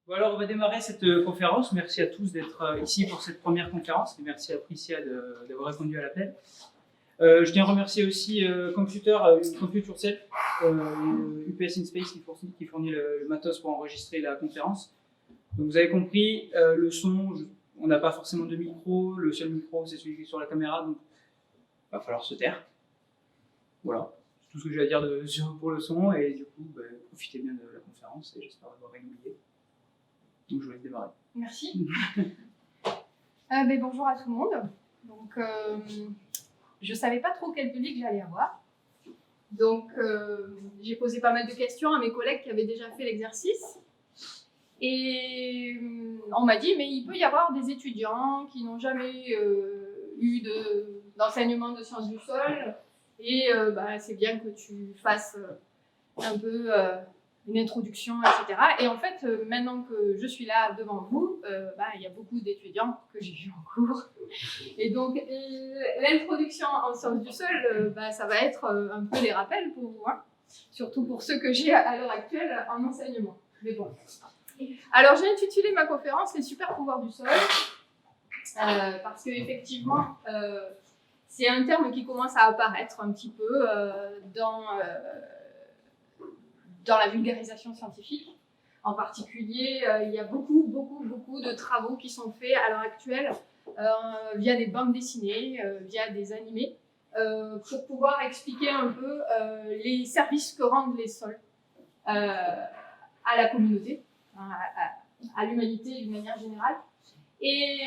Bon, alors, on va démarrer cette conférence. Merci à tous d'être ici pour cette première conférence et merci à Priscia d'avoir répondu à l'appel. Je tiens à remercier aussi Compute Yourself, UPS InSpace qui fournit le matos pour enregistrer la conférence. Donc, vous avez compris, le son, on n'a pas forcément de micro, le seul micro c'est celui qui est sur la caméra, donc il va falloir se taire. Voilà, c'est tout ce que j'ai à dire pour le son et du coup, profitez bien de la conférence et j'espère avoir rien oublié. Donc je vais démarrer. Merci. Bonjour à tout le monde. Donc, je ne savais pas trop quel public j'allais avoir. Donc, j'ai posé pas mal de questions à mes collègues qui avaient déjà fait l'exercice. Et on m'a dit, mais il peut y avoir des étudiants qui n'ont jamais eu d'enseignement de sciences du sol. Et c'est bien que tu fasses un peu une introduction, etc. Et en fait, maintenant que je suis là devant vous, il y a beaucoup d'étudiants que j'ai vus en cours. Et donc, l'introduction en sciences du sol, ça va être un peu les rappels pour vous, hein, surtout pour ceux que j'ai à l'heure actuelle en enseignement. Mais bon. Alors, j'ai intitulé ma conférence « Les super pouvoirs du sol », parce qu'effectivement, c'est un terme qui commence à apparaître un petit peu dans la vulgarisation scientifique. En particulier, il y a beaucoup de travaux qui sont faits à l'heure actuelle via des bandes dessinées, via des animés, pour pouvoir expliquer un peu les services que rendent les sols à la communauté, à l'humanité d'une manière générale. Et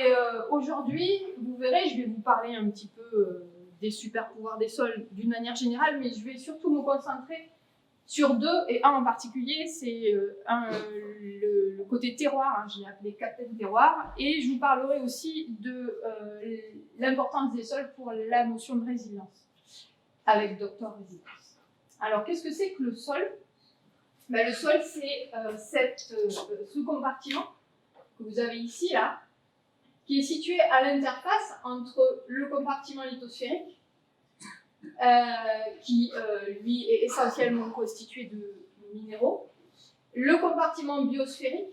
aujourd'hui, vous verrez, je vais vous parler un petit peu des super pouvoirs des sols d'une manière générale, mais je vais surtout me concentrer sur deux, et un en particulier, c'est le côté terroir, hein, je l'ai appelé Captain Terroir, et je vous parlerai aussi de l'importance des sols pour la notion de résilience, avec Dr Résilience. Alors, qu'est-ce que c'est que le sol ? Le sol, c'est ce compartiment que vous avez ici, là, qui est situé à l'interface entre le compartiment lithosphérique, qui lui est essentiellement constitué de minéraux, le compartiment biosphérique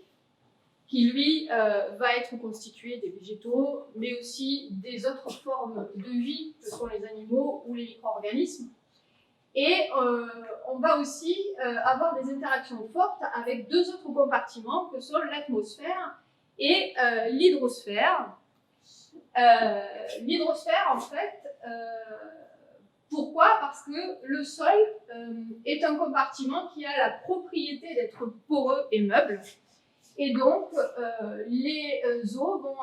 qui lui va être constitué des végétaux, mais aussi des autres formes de vie que sont les animaux ou les micro-organismes. Et on va aussi avoir des interactions fortes avec deux autres compartiments que sont l'atmosphère et l'hydrosphère. L'hydrosphère, en fait, pourquoi ? Parce que le sol est un compartiment qui a la propriété d'être poreux et meuble. Et donc, les eaux vont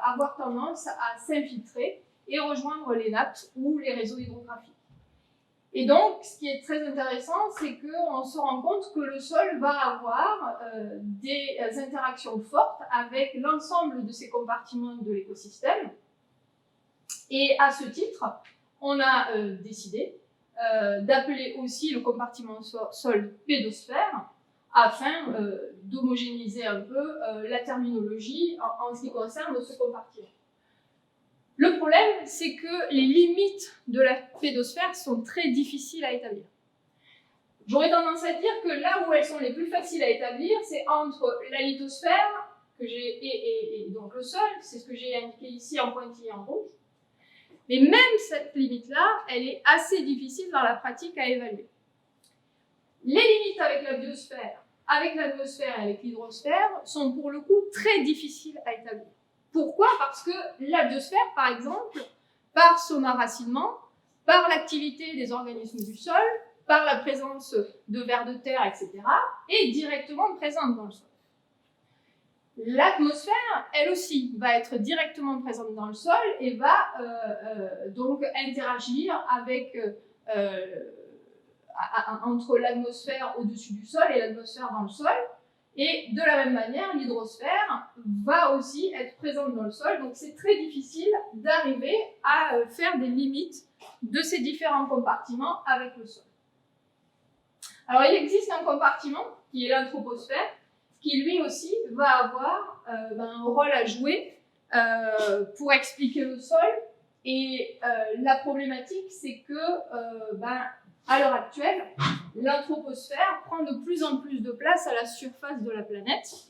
avoir tendance à s'infiltrer et rejoindre les nappes ou les réseaux hydrographiques. Et donc, ce qui est très intéressant, c'est qu'on se rend compte que le sol va avoir des interactions fortes avec l'ensemble de ces compartiments de l'écosystème. Et à ce titre, on a décidé d'appeler aussi le compartiment sol pédosphère afin d'homogénéiser un peu la terminologie en ce qui concerne ce compartiment. Le problème, c'est que les limites de la pédosphère sont très difficiles à établir. J'aurais tendance à dire que là où elles sont les plus faciles à établir, c'est entre la lithosphère et donc le sol, c'est ce que j'ai indiqué ici en pointillé en rouge. Mais même cette limite-là, elle est assez difficile dans la pratique à évaluer. Les limites avec la biosphère, avec l'atmosphère et avec l'hydrosphère sont pour le coup très difficiles à établir. Pourquoi ? Parce que la biosphère, par exemple, par son enracinement, par l'activité des organismes du sol, par la présence de vers de terre, etc., est directement présente dans le sol. L'atmosphère, elle aussi, va être directement présente dans le sol et va donc interagir avec, entre l'atmosphère au-dessus du sol et l'atmosphère dans le sol. Et de la même manière, l'hydrosphère va aussi être présente dans le sol. Donc c'est très difficile d'arriver à faire des limites de ces différents compartiments avec le sol. Alors il existe un compartiment qui est l'anthroposphère, qui lui aussi va avoir un rôle à jouer pour expliquer le sol. Et la problématique, c'est que à l'heure actuelle, l'anthroposphère prend de plus en plus de place à la surface de la planète.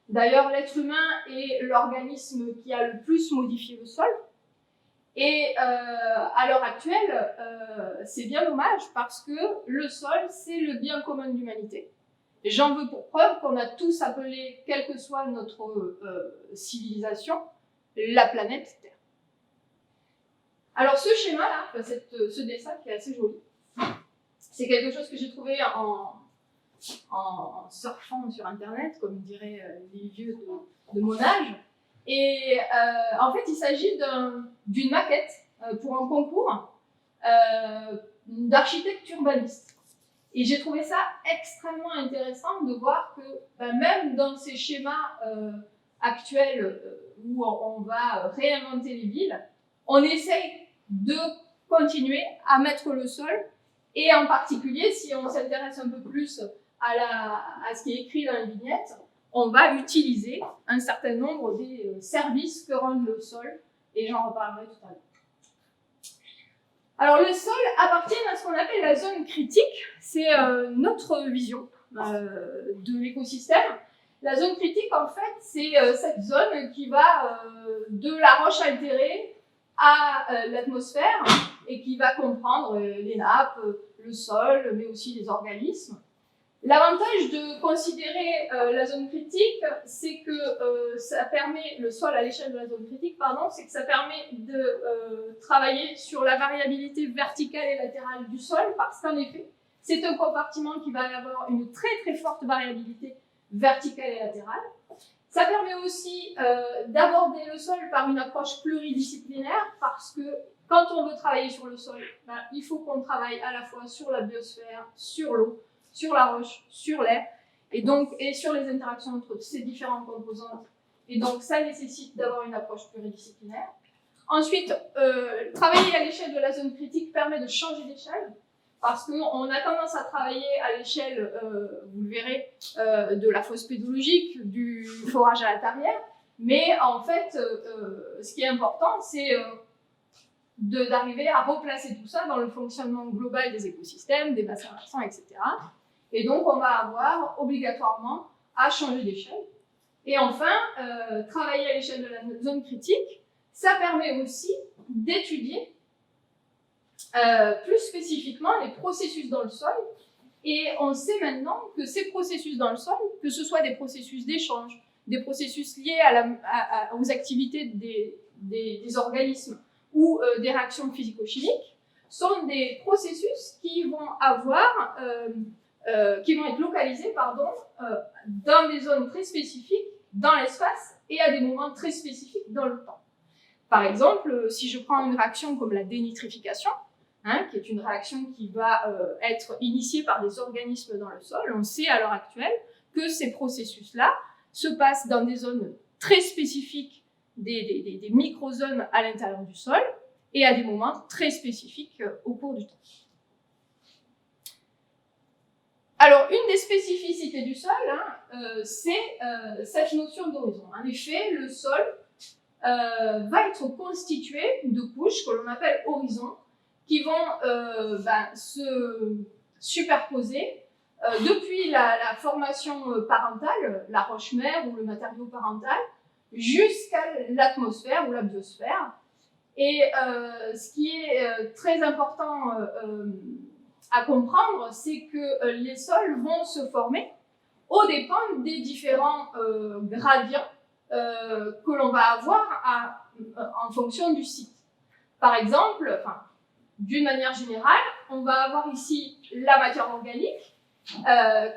D'ailleurs, l'être humain est l'organisme qui a le plus modifié le sol. Et à l'heure actuelle, c'est bien dommage parce que le sol, c'est le bien commun de l'humanité. J'en veux pour preuve qu'on a tous appelé, quelle que soit notre civilisation, la planète Terre. Alors ce schéma-là, ce dessin qui est assez joli, c'est quelque chose que j'ai trouvé en surfant sur Internet, comme diraient les vieux de mon âge. Et en fait, il s'agit d'une maquette pour un concours d'architecte urbaniste. Et j'ai trouvé ça extrêmement intéressant de voir que même dans ces schémas actuels où on va réinventer les villes, on essaye de continuer à mettre le sol, et en particulier, si on s'intéresse un peu plus à ce qui est écrit dans les vignettes, on va utiliser un certain nombre des services que rend le sol, et j'en reparlerai tout à l'heure. Alors le sol appartient à ce qu'on appelle la zone critique, c'est notre vision de l'écosystème. La zone critique, en fait, c'est cette zone qui va de la roche altérée à l'atmosphère et qui va comprendre les nappes, le sol, mais aussi les organismes. L'avantage de considérer la zone critique, c'est que ça permet, le sol à l'échelle de la zone critique, pardon, c'est que ça permet de travailler sur la variabilité verticale et latérale du sol, parce qu'en effet, c'est un compartiment qui va avoir une très très forte variabilité verticale et latérale. Ça permet aussi d'aborder le sol par une approche pluridisciplinaire, parce que quand on veut travailler sur le sol, il faut qu'on travaille à la fois sur la biosphère, sur l'eau, sur la roche, sur l'air, et sur les interactions entre ces différentes composantes. Et donc, ça nécessite d'avoir une approche pluridisciplinaire. Ensuite, travailler à l'échelle de la zone critique permet de changer d'échelle, parce qu'on a tendance à travailler à l'échelle, vous le verrez, de la fosse pédologique, du forage à la tarière, mais en fait, ce qui est important, c'est d'arriver à replacer tout ça dans le fonctionnement global des écosystèmes, des bassins versants, etc. Et donc, on va avoir obligatoirement à changer d'échelle. Et enfin, travailler à l'échelle de la zone critique, ça permet aussi d'étudier plus spécifiquement les processus dans le sol. Et on sait maintenant que ces processus dans le sol, que ce soit des processus d'échange, des processus liés aux activités des organismes ou des réactions physico-chimiques, sont des processus qui vont être localisés dans des zones très spécifiques dans l'espace et à des moments très spécifiques dans le temps. Par exemple, si je prends une réaction comme la dénitrification, qui est une réaction qui va être initiée par des organismes dans le sol, on sait à l'heure actuelle que ces processus-là se passent dans des zones très spécifiques, des microzones à l'intérieur du sol, et à des moments très spécifiques au cours du temps. Alors, une des spécificités du sol, c'est cette notion d'horizon. En effet, le sol va être constitué de couches que l'on appelle horizons, qui vont se superposer depuis la formation parentale, la roche-mère ou le matériau parental, jusqu'à l'atmosphère ou la biosphère. Et ce qui est très important à comprendre, c'est que les sols vont se former aux dépens des différents gradients que l'on va avoir en fonction du site. Par exemple, d'une manière générale, on va avoir ici la matière organique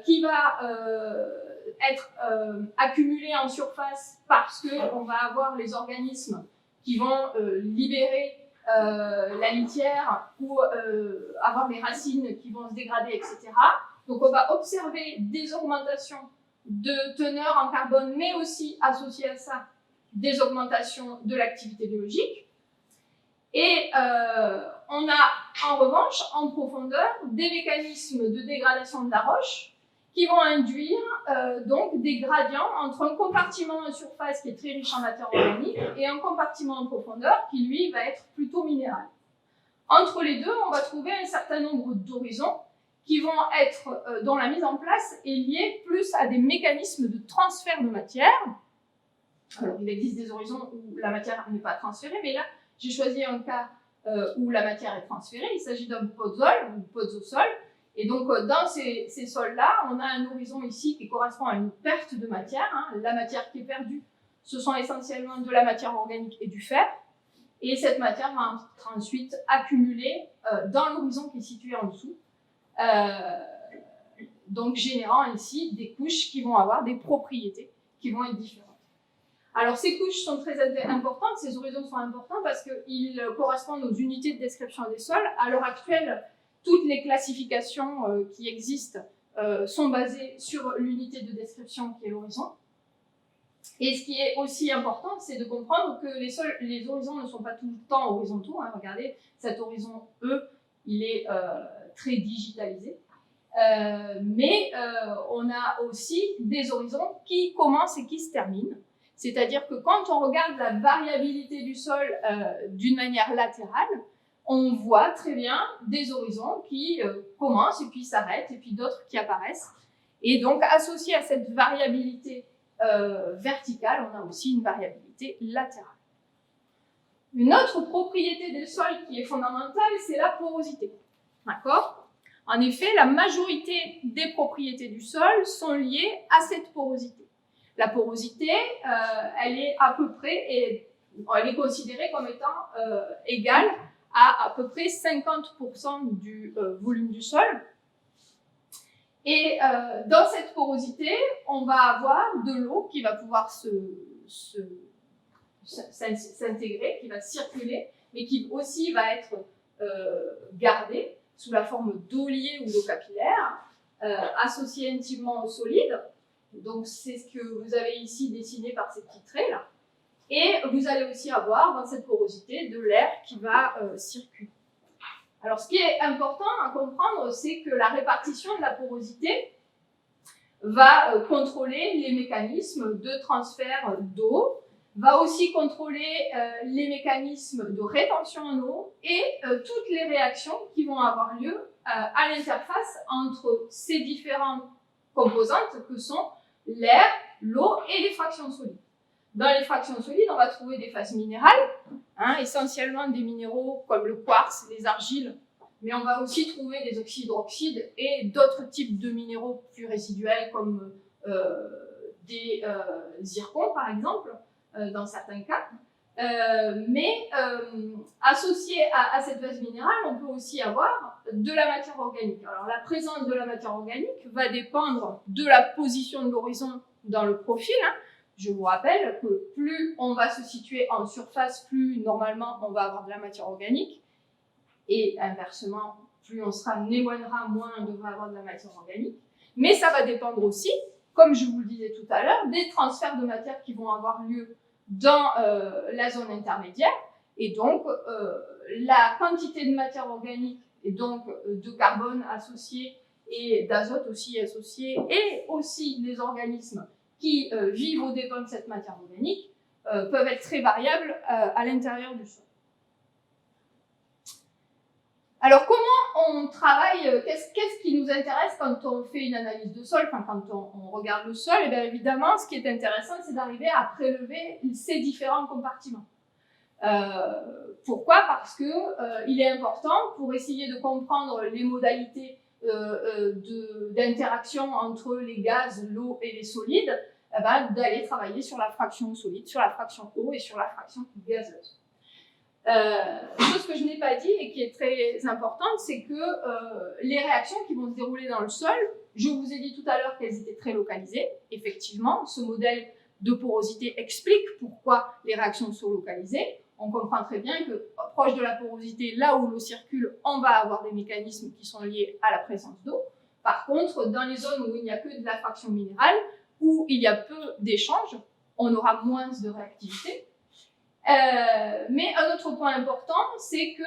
qui va être accumulée en surface parce qu'on va avoir les organismes qui vont libérer la litière ou avoir les racines qui vont se dégrader, etc. Donc on va observer des augmentations de teneur en carbone, mais aussi associées à ça des augmentations de l'activité biologique. Et on a en revanche en profondeur des mécanismes de dégradation de la roche qui vont induire donc des gradients entre un compartiment en surface qui est très riche en matière organique et un compartiment en profondeur qui lui va être plutôt minéral. Entre les deux, on va trouver un certain nombre d'horizons qui vont être, dont la mise en place est liée plus à des mécanismes de transfert de matière. Alors, il existe des horizons où la matière n'est pas transférée, mais là, j'ai choisi un cas où la matière est transférée. Il s'agit d'un podzol ou podzosol. Et donc, dans ces sols-là, on a un horizon ici qui correspond à une perte de matière. Hein. La matière qui est perdue, ce sont essentiellement de la matière organique et du fer. Et cette matière va être ensuite accumulée dans l'horizon qui est situé en dessous. Donc, générant ici des couches qui vont avoir des propriétés qui vont être différentes. Alors, ces couches sont très importantes, ces horizons sont importants parce qu'ils correspondent aux unités de description des sols. À l'heure actuelle, toutes les classifications qui existent sont basées sur l'unité de description qui est l'horizon. Et ce qui est aussi important, c'est de comprendre que les horizons ne sont pas tout le temps horizontaux. Hein. Regardez, cet horizon E, il est très digitalisé. Mais on a aussi des horizons qui commencent et qui se terminent. C'est-à-dire que quand on regarde la variabilité du sol d'une manière latérale, on voit très bien des horizons qui commencent et puis s'arrêtent, et puis d'autres qui apparaissent. Et donc, associé à cette variabilité verticale, on a aussi une variabilité latérale. Une autre propriété des sols qui est fondamentale, c'est la porosité. D'accord ? En effet, la majorité des propriétés du sol sont liées à cette porosité. La porosité, elle est à peu près, et elle est considérée comme étant égale à peu près 50% du volume du sol. Et dans cette porosité, on va avoir de l'eau qui va pouvoir s'intégrer, qui va circuler, mais qui aussi va être gardée sous la forme d'eau liée ou d'eau capillaire, associée intimement au solide. Donc, c'est ce que vous avez ici dessiné par ces petits traits là. Et vous allez aussi avoir dans cette porosité de l'air qui va circuler. Alors, ce qui est important à comprendre, c'est que la répartition de la porosité va contrôler les mécanismes de transfert d'eau, va aussi contrôler les mécanismes de rétention en eau et toutes les réactions qui vont avoir lieu à l'interface entre ces différentes composantes que sont l'air, l'eau et les fractions solides. Dans les fractions solides, on va trouver des phases minérales, hein, essentiellement des minéraux comme le quartz, les argiles, mais on va aussi trouver des oxydroxydes et d'autres types de minéraux plus résiduels comme des zircons par exemple, dans certains cas. Mais associé à cette phase minérale, on peut aussi avoir de la matière organique. Alors la présence de la matière organique va dépendre de la position de l'horizon dans le profil. Hein. Je vous rappelle que plus on va se situer en surface, plus normalement on va avoir de la matière organique. Et inversement, plus on éloignera, moins on devra avoir de la matière organique. Mais ça va dépendre aussi, comme je vous le disais tout à l'heure, des transferts de matière qui vont avoir lieu dans la zone intermédiaire. Et donc, la quantité de matière organique et donc de carbone associé et d'azote aussi associé, et aussi les organismes qui vivent aux dépens de cette matière organique, peuvent être très variables à l'intérieur du sol. Alors, comment on travaille, qu'est-ce qui nous intéresse quand on fait une analyse de sol, enfin quand on regarde le sol? Et bien évidemment, ce qui est intéressant, c'est d'arriver à prélever ces différents compartiments. Pourquoi? Parce que il est important, pour essayer de comprendre les modalités d'interaction entre les gaz, l'eau et les solides, d'aller travailler sur la fraction solide, sur la fraction eau et sur la fraction gazeuse. Chose que je n'ai pas dit et qui est très importante, c'est que les réactions qui vont se dérouler dans le sol, je vous ai dit tout à l'heure qu'elles étaient très localisées. Effectivement, ce modèle de porosité explique pourquoi les réactions sont localisées. On comprend très bien que proche de la porosité, là où l'eau circule, on va avoir des mécanismes qui sont liés à la présence d'eau. Par contre, dans les zones où il n'y a que de la fraction minérale, où il y a peu d'échanges, on aura moins de réactivité. Mais un autre point important, c'est que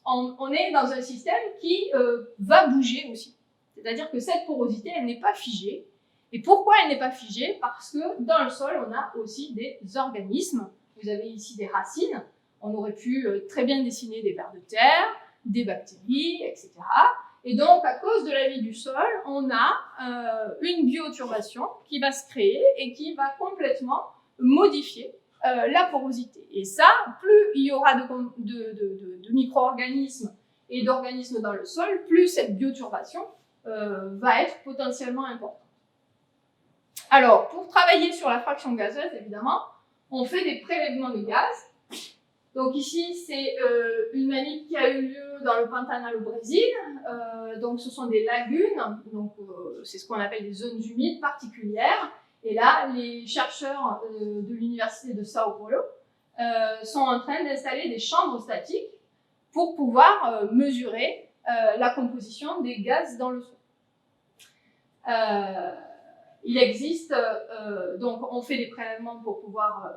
on est dans un système qui va bouger aussi. C'est-à-dire que cette porosité, elle n'est pas figée. Et pourquoi elle n'est pas figée? Parce que dans le sol, on a aussi des organismes. Vous avez ici des racines. On aurait pu très bien dessiner des vers de terre, des bactéries, etc. Et donc, à cause de la vie du sol, on a une bioturbation qui va se créer et qui va complètement modifier la porosité. Et ça, plus il y aura de micro-organismes et d'organismes dans le sol, plus cette bioturbation va être potentiellement importante. Alors, pour travailler sur la fraction gazeuse, évidemment, on fait des prélèvements de gaz. Donc ici, c'est une manip qui a eu lieu dans le Pantanal au Brésil. Donc ce sont des lagunes, donc c'est ce qu'on appelle des zones humides particulières. Et là, les chercheurs de l'université de Sao Paulo sont en train d'installer des chambres statiques pour pouvoir mesurer la composition des gaz dans le sol. Il existe, donc on fait des prélèvements pour pouvoir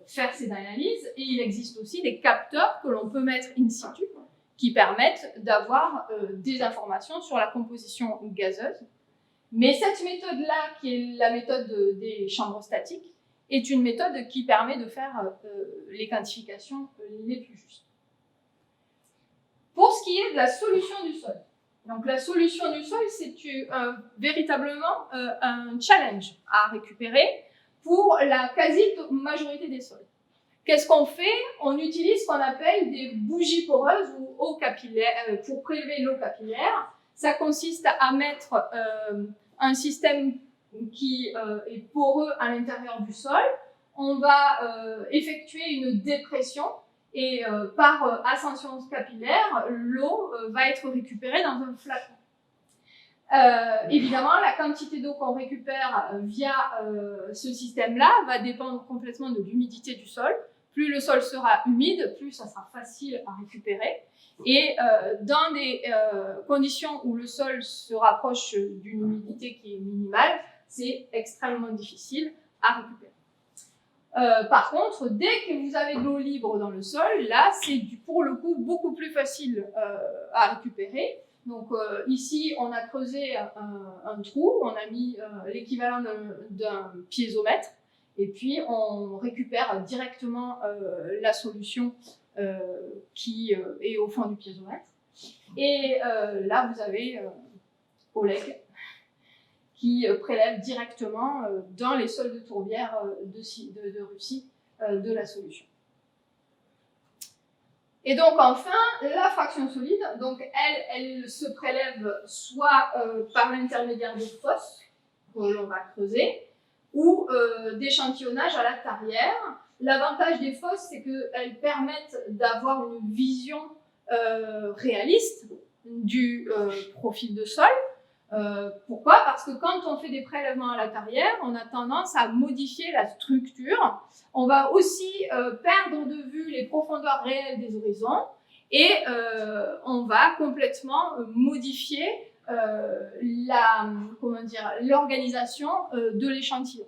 faire ces analyses, et il existe aussi des capteurs que l'on peut mettre in situ qui permettent d'avoir des informations sur la composition gazeuse. Mais cette méthode-là, qui est la méthode des chambres statiques, est une méthode qui permet de faire les quantifications les plus justes. Pour ce qui est de la solution du sol, donc la solution du sol, c'est véritablement un challenge à récupérer pour la quasi-majorité des sols. Qu'est-ce qu'on fait? On utilise ce qu'on appelle des bougies poreuses ou eau capillaire pour prélever l'eau capillaire. Ça consiste à mettre un système qui est poreux à l'intérieur du sol. On va effectuer une dépression et par ascension capillaire, l'eau va être récupérée dans un flacon. Évidemment, la quantité d'eau qu'on récupère via ce système-là va dépendre complètement de l'humidité du sol. Plus le sol sera humide, plus ça sera facile à récupérer. Et dans des conditions où le sol se rapproche d'une humidité qui est minimale, c'est extrêmement difficile à récupérer. Par contre, dès que vous avez de l'eau libre dans le sol, là, c'est pour le coup beaucoup plus facile à récupérer. Donc ici, on a creusé un trou, on a mis l'équivalent d'un piézomètre, et puis on récupère directement la solution qui est au fond du piézomètre. Et là, vous avez Oleg qui prélève directement dans les sols de tourbière de Russie de la solution. Et donc enfin, la fraction solide, donc elle se prélève soit par l'intermédiaire de fosses que l'on va creuser, ou d'échantillonnage à la tarière. L'avantage des fosses, c'est qu'elles permettent d'avoir une vision réaliste du profil de sol. Pourquoi? Parce que quand on fait des prélèvements à la tarière, on a tendance à modifier la structure. On va aussi perdre de vue les profondeurs réelles des horizons et on va complètement modifier l'organisation de l'échantillon.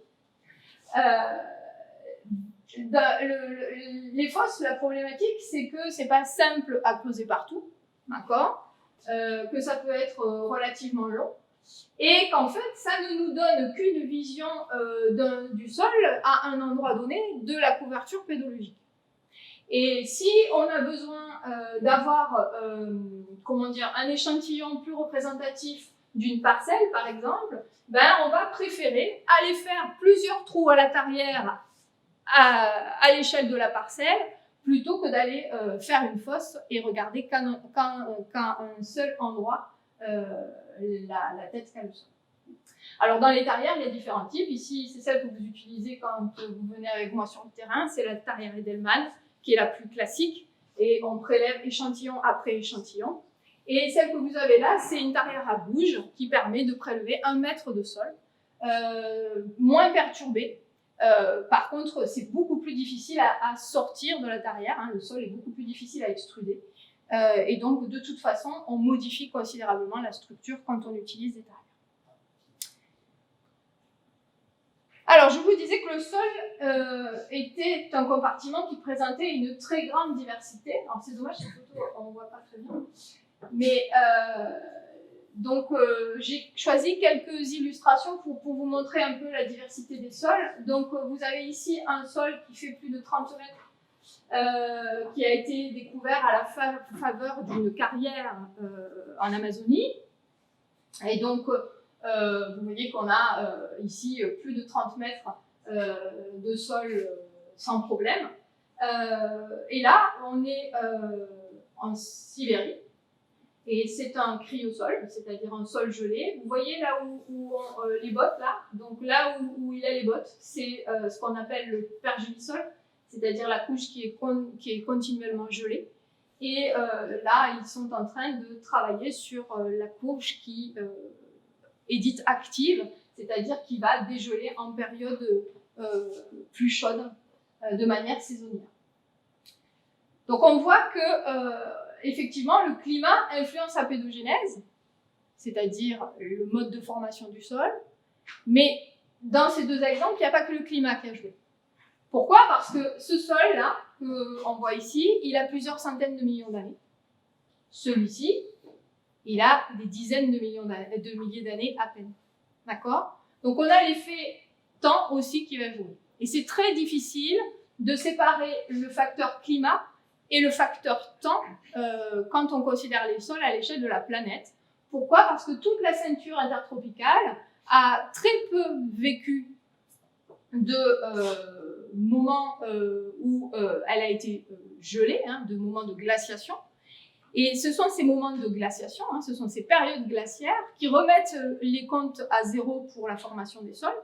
Les fosses, la problématique, c'est que c'est pas simple à creuser partout, d'accord? Que ça peut être relativement long, et qu'en fait, ça ne nous donne qu'une vision du sol à un endroit donné de la couverture pédologique. Et si on a besoin d'avoir un échantillon plus représentatif d'une parcelle, par exemple, on va préférer aller faire plusieurs trous à la tarière à l'échelle de la parcelle, plutôt que d'aller faire une fosse et regarder qu'à un seul endroit la tête qu'a le sol. Alors dans les tarières, il y a différents types. Ici, c'est celle que vous utilisez quand vous venez avec moi sur le terrain, c'est la tarière Edelman, qui est la plus classique, et on prélève échantillon après échantillon. Et celle que vous avez là, c'est une tarière à bouge qui permet de prélever 1 mètre de sol, moins perturbé. Par contre, c'est beaucoup plus difficile à sortir de la tarière, hein, le sol est beaucoup plus difficile à extruder. Et donc, de toute façon, on modifie considérablement la structure quand on utilise des tarières. Alors, je vous disais que le sol était un compartiment qui présentait une très grande diversité. Alors, c'est dommage, cette photo, on ne voit pas très bien. Mais j'ai choisi quelques illustrations pour vous montrer un peu la diversité des sols. Donc, vous avez ici un sol qui fait plus de 30 mètres qui a été découvert à la faveur d'une carrière en Amazonie. Et donc, vous voyez qu'on a ici plus de 30 mètres de sol sans problème. Et là, on est en Sibérie. Et c'est un cryosol, c'est-à-dire un sol gelé. Vous voyez là où les bottes, là, donc là où il a les bottes, c'est ce qu'on appelle le pergélisol, c'est-à-dire la couche qui est continuellement gelée. Et là, ils sont en train de travailler sur la couche qui est dite active, c'est-à-dire qui va dégeler en période plus chaude, de manière saisonnière. Donc on voit que effectivement, le climat influence la pédogénèse, c'est-à-dire le mode de formation du sol. Mais dans ces deux exemples, il n'y a pas que le climat qui a joué. Pourquoi? Parce que ce sol-là, qu'on voit ici, il a plusieurs centaines de millions d'années. Celui-ci, il a des dizaines de milliers d'années à peine. D'accord? Donc on a l'effet temps aussi qui va jouer. Et c'est très difficile de séparer le facteur climat et le facteur temps quand on considère les sols à l'échelle de la planète. Pourquoi? Parce que toute la ceinture intertropicale a très peu vécu de moments où elle a été gelée, de moments de glaciation. Et ce sont ces moments de glaciation, ce sont ces périodes glaciaires qui remettent les comptes à zéro pour la formation des sols.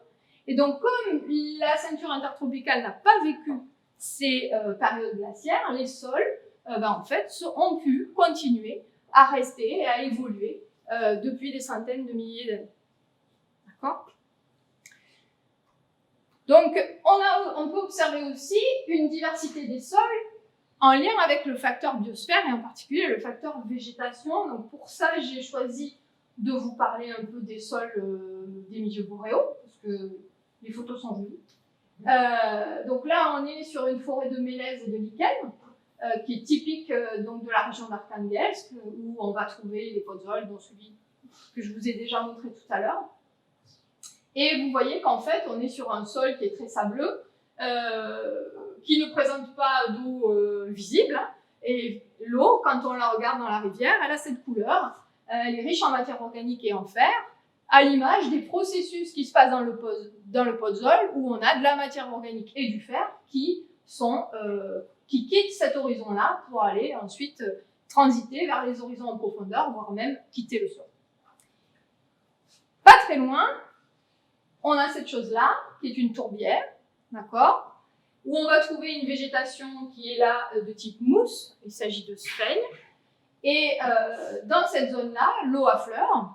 Et donc, comme la ceinture intertropicale n'a pas vécu ces périodes glaciaires, les sols, en fait, ont pu continuer à rester et à évoluer depuis des centaines de milliers d'années. D'accord? Donc, on peut observer aussi une diversité des sols en lien avec le facteur biosphère et en particulier le facteur végétation. Donc, pour ça, j'ai choisi de vous parler un peu des sols des milieux boréaux, parce que les photos sont jolies. Donc là, on est sur une forêt de mélèze et de lichen, qui est typique donc de la région d'Arkhangelsk, où on va trouver les podzols, dont celui que je vous ai déjà montré tout à l'heure. Et vous voyez qu'en fait, on est sur un sol qui est très sableux, qui ne présente pas d'eau visible. Et l'eau, quand on la regarde dans la rivière, elle a cette couleur. Elle est riche en matière organique et en fer, à l'image des processus qui se passent dans le podzol, où on a de la matière organique et du fer qui quittent cet horizon-là pour aller ensuite transiter vers les horizons en profondeur, voire même quitter le sol. Pas très loin, on a cette chose-là, qui est une tourbière, d'accord, où on va trouver une végétation qui est là de type mousse, il s'agit de sphènes, et dans cette zone-là, l'eau affleure,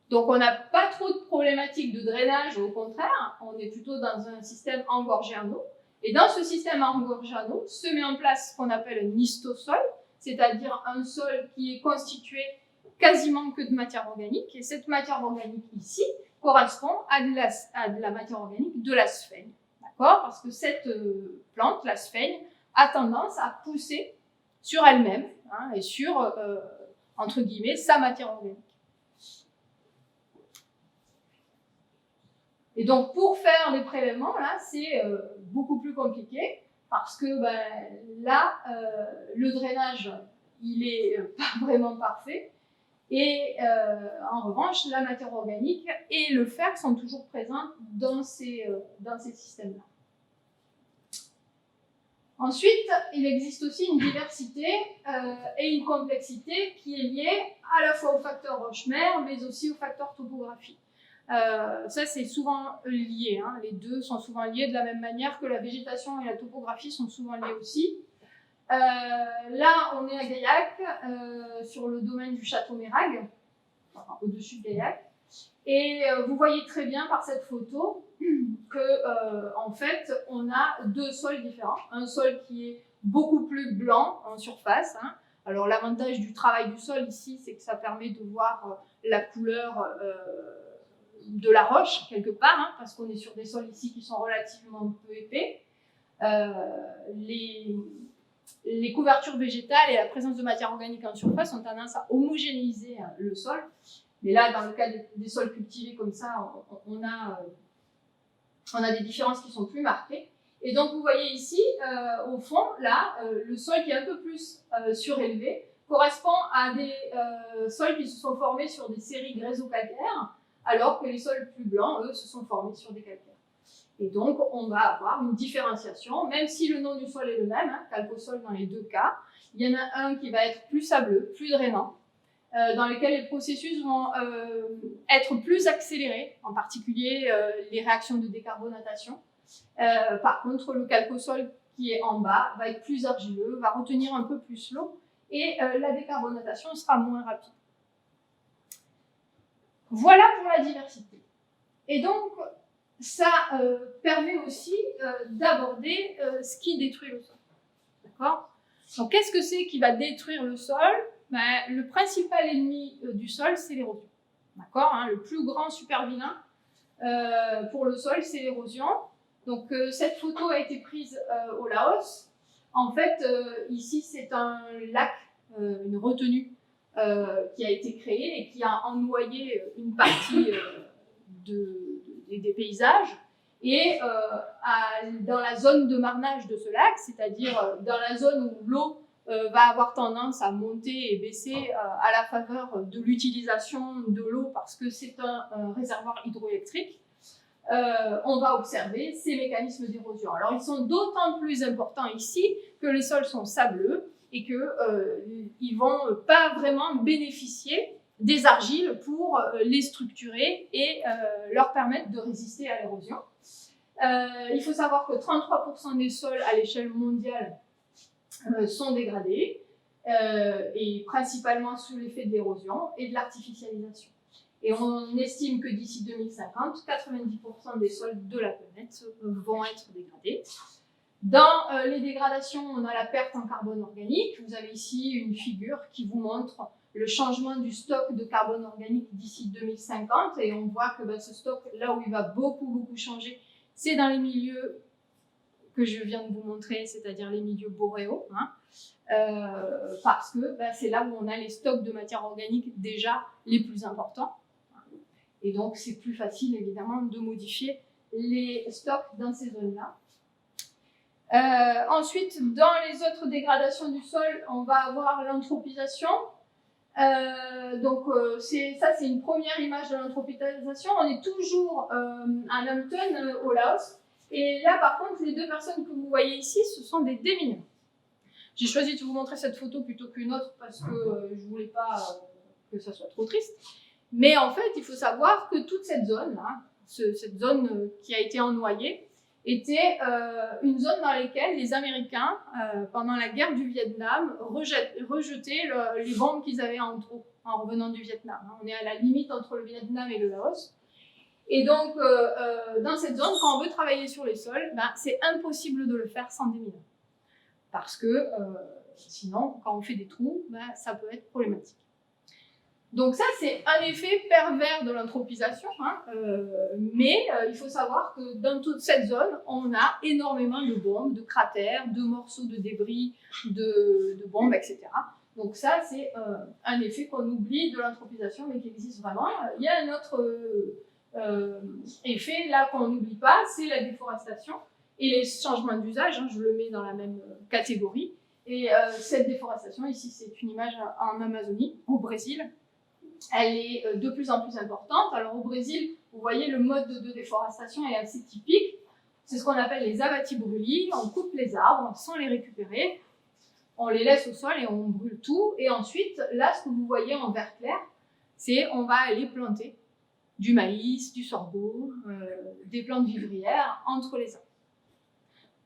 donc on n'a pas trop de problématiques de drainage, au contraire, on est plutôt dans un système engorgé en eau, et dans ce système engorgé en eau se met en place ce qu'on appelle un histosol, c'est-à-dire un sol qui est constitué quasiment que de matière organique, et cette matière organique ici correspond à de la matière organique de la sphène, d'accord? Parce que cette plante, la sphène, a tendance à pousser sur elle-même et sur, entre guillemets, sa matière organique. Et donc, pour faire les prélèvements, là, c'est beaucoup plus compliqué, parce que là, le drainage, il est pas vraiment parfait. Et en revanche, la matière organique et le fer sont toujours présents dans ces systèmes-là. Ensuite, il existe aussi une diversité et une complexité qui est liée à la fois au facteur roche-mer, mais aussi au facteur topographie. Ça, c'est souvent lié. Les deux sont souvent liés de la même manière que la végétation et la topographie sont souvent liées aussi. Là, on est à Gaillac, sur le domaine du château Mérag, enfin, au-dessus de Gaillac. Et vous voyez très bien par cette photo que, en fait, on a deux sols différents. Un sol qui est beaucoup plus blanc en surface. Alors, l'avantage du travail du sol ici, c'est que ça permet de voir la couleur de la roche, quelque part, parce qu'on est sur des sols ici qui sont relativement peu épais. Les couvertures végétales et la présence de matière organique en surface ont tendance à homogénéiser le sol. Mais là, dans le cas des sols cultivés comme ça, on a des différences qui sont plus marquées. Et donc vous voyez ici, au fond, là, le sol qui est un peu plus surélevé correspond à des sols qui se sont formés sur des séries gréso-calcaires, alors que les sols plus blancs, eux, se sont formés sur des calcaires. Et donc, on va avoir une différenciation, même si le nom du sol est le même, hein, calcosol dans les deux cas. Il y en a un qui va être plus sableux, plus drainant, dans lequel les processus vont être plus accélérés, en particulier les réactions de décarbonatation. Par contre, le calcosol qui est en bas va être plus argileux, va retenir un peu plus l'eau et la décarbonatation sera moins rapide. Voilà pour la diversité. Et donc, ça permet aussi d'aborder ce qui détruit le sol. D'accord ? Donc, qu'est-ce que c'est qui va détruire le sol ? Le principal ennemi du sol, c'est l'érosion. D'accord ? Le plus grand super vilain pour le sol, c'est l'érosion. Donc, cette photo a été prise au Laos. En fait, ici, c'est un lac, une retenue qui a été créée et qui a ennoyé une partie des paysages. Et dans la zone de marnage de ce lac, c'est-à-dire dans la zone où l'eau va avoir tendance à monter et baisser à la faveur de l'utilisation de l'eau parce que c'est un réservoir hydroélectrique, on va observer ces mécanismes d'érosion. Alors, ils sont d'autant plus importants ici que les sols sont sableux et qu'ils ne vont pas vraiment bénéficier des argiles pour les structurer et leur permettre de résister à l'érosion. Il faut savoir que 33% des sols à l'échelle mondiale sont dégradés et principalement sous l'effet de l'érosion et de l'artificialisation. Et on estime que d'ici 2050, 90% des sols de la planète vont être dégradés. Dans les dégradations, on a la perte en carbone organique. Vous avez ici une figure qui vous montre le changement du stock de carbone organique d'ici 2050. Et on voit que ce stock, là où il va beaucoup changer, c'est dans les milieux que je viens de vous montrer, c'est-à-dire les milieux boréaux. Parce que c'est là où on a les stocks de matière organique déjà les plus importants. Et donc, c'est plus facile, évidemment, de modifier les stocks dans ces zones-là. Ensuite, dans les autres dégradations du sol, on va avoir l'anthropisation. Donc, ça, c'est une première image de l'anthropisation. On est toujours à Lambton, au Laos. Et là, par contre, les deux personnes que vous voyez ici, ce sont des démineurs. J'ai choisi de vous montrer cette photo plutôt qu'une autre parce que je ne voulais pas que ça soit trop triste. Mais en fait, il faut savoir que toute cette zone-là, cette zone qui a été ennoyée, était une zone dans laquelle les Américains, pendant la guerre du Vietnam, rejetaient les bombes qu'ils avaient en trop en revenant du Vietnam. On est à la limite entre le Vietnam et le Laos. Et donc, dans cette zone, quand on veut travailler sur les sols, c'est impossible de le faire sans démineurs. Parce que sinon, quand on fait des trous, ça peut être problématique. Donc ça, c'est un effet pervers de l'anthropisation, mais il faut savoir que dans toute cette zone, on a énormément de bombes, de cratères, de morceaux de débris, de bombes, etc. Donc ça, c'est un effet qu'on oublie de l'anthropisation, mais qui existe vraiment. Il y a un autre effet, là, qu'on n'oublie pas, c'est la déforestation et les changements d'usage. Je le mets dans la même catégorie. Et cette déforestation, ici, c'est une image en Amazonie, au Brésil. Elle est de plus en plus importante. Alors au Brésil, vous voyez, le mode de déforestation est assez typique. C'est ce qu'on appelle les abattis-brûlis. On coupe les arbres sans les récupérer. On les laisse au sol et on brûle tout. Et ensuite, là, ce que vous voyez en vert clair, c'est on va aller planter du maïs, du sorgho, des plantes vivrières entre les arbres.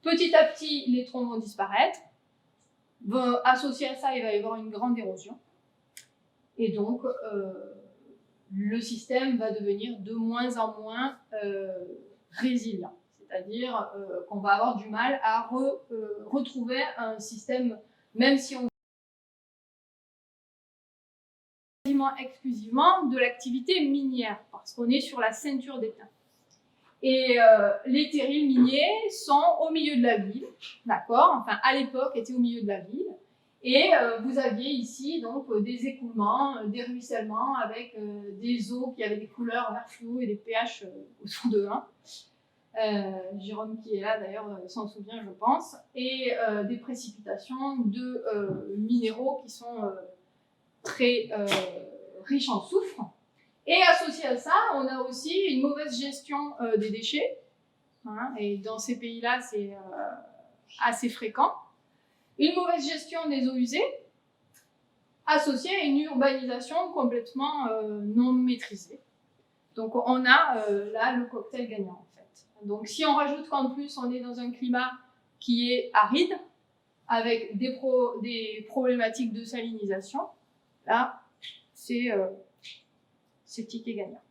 Petit à petit, les troncs vont disparaître. Associé à ça, il va y avoir une grande érosion. Et donc, le système va devenir de moins en moins résilient. C'est-à-dire qu'on va avoir du mal à retrouver un système, même si on quasiment exclusivement de l'activité minière, parce qu'on est sur la ceinture d'étain. Et les terrils miniers sont au milieu de la ville, d'accord ? Enfin, à l'époque, étaient au milieu de la ville. Et vous aviez ici donc des écoulements, des ruissellements avec des eaux qui avaient des couleurs vert fluo et des pH autour de 1. Jérôme qui est là d'ailleurs s'en souvient je pense, et des précipitations de minéraux qui sont très riches en soufre. Et associé à ça, on a aussi une mauvaise gestion des déchets, hein, et dans ces pays-là c'est assez fréquent. Une mauvaise gestion des eaux usées, associée à une urbanisation complètement non maîtrisée. Donc on a là le cocktail gagnant en fait. Donc si on rajoute qu'en plus on est dans un climat qui est aride, avec des problématiques de salinisation, là c'est ticket gagnant.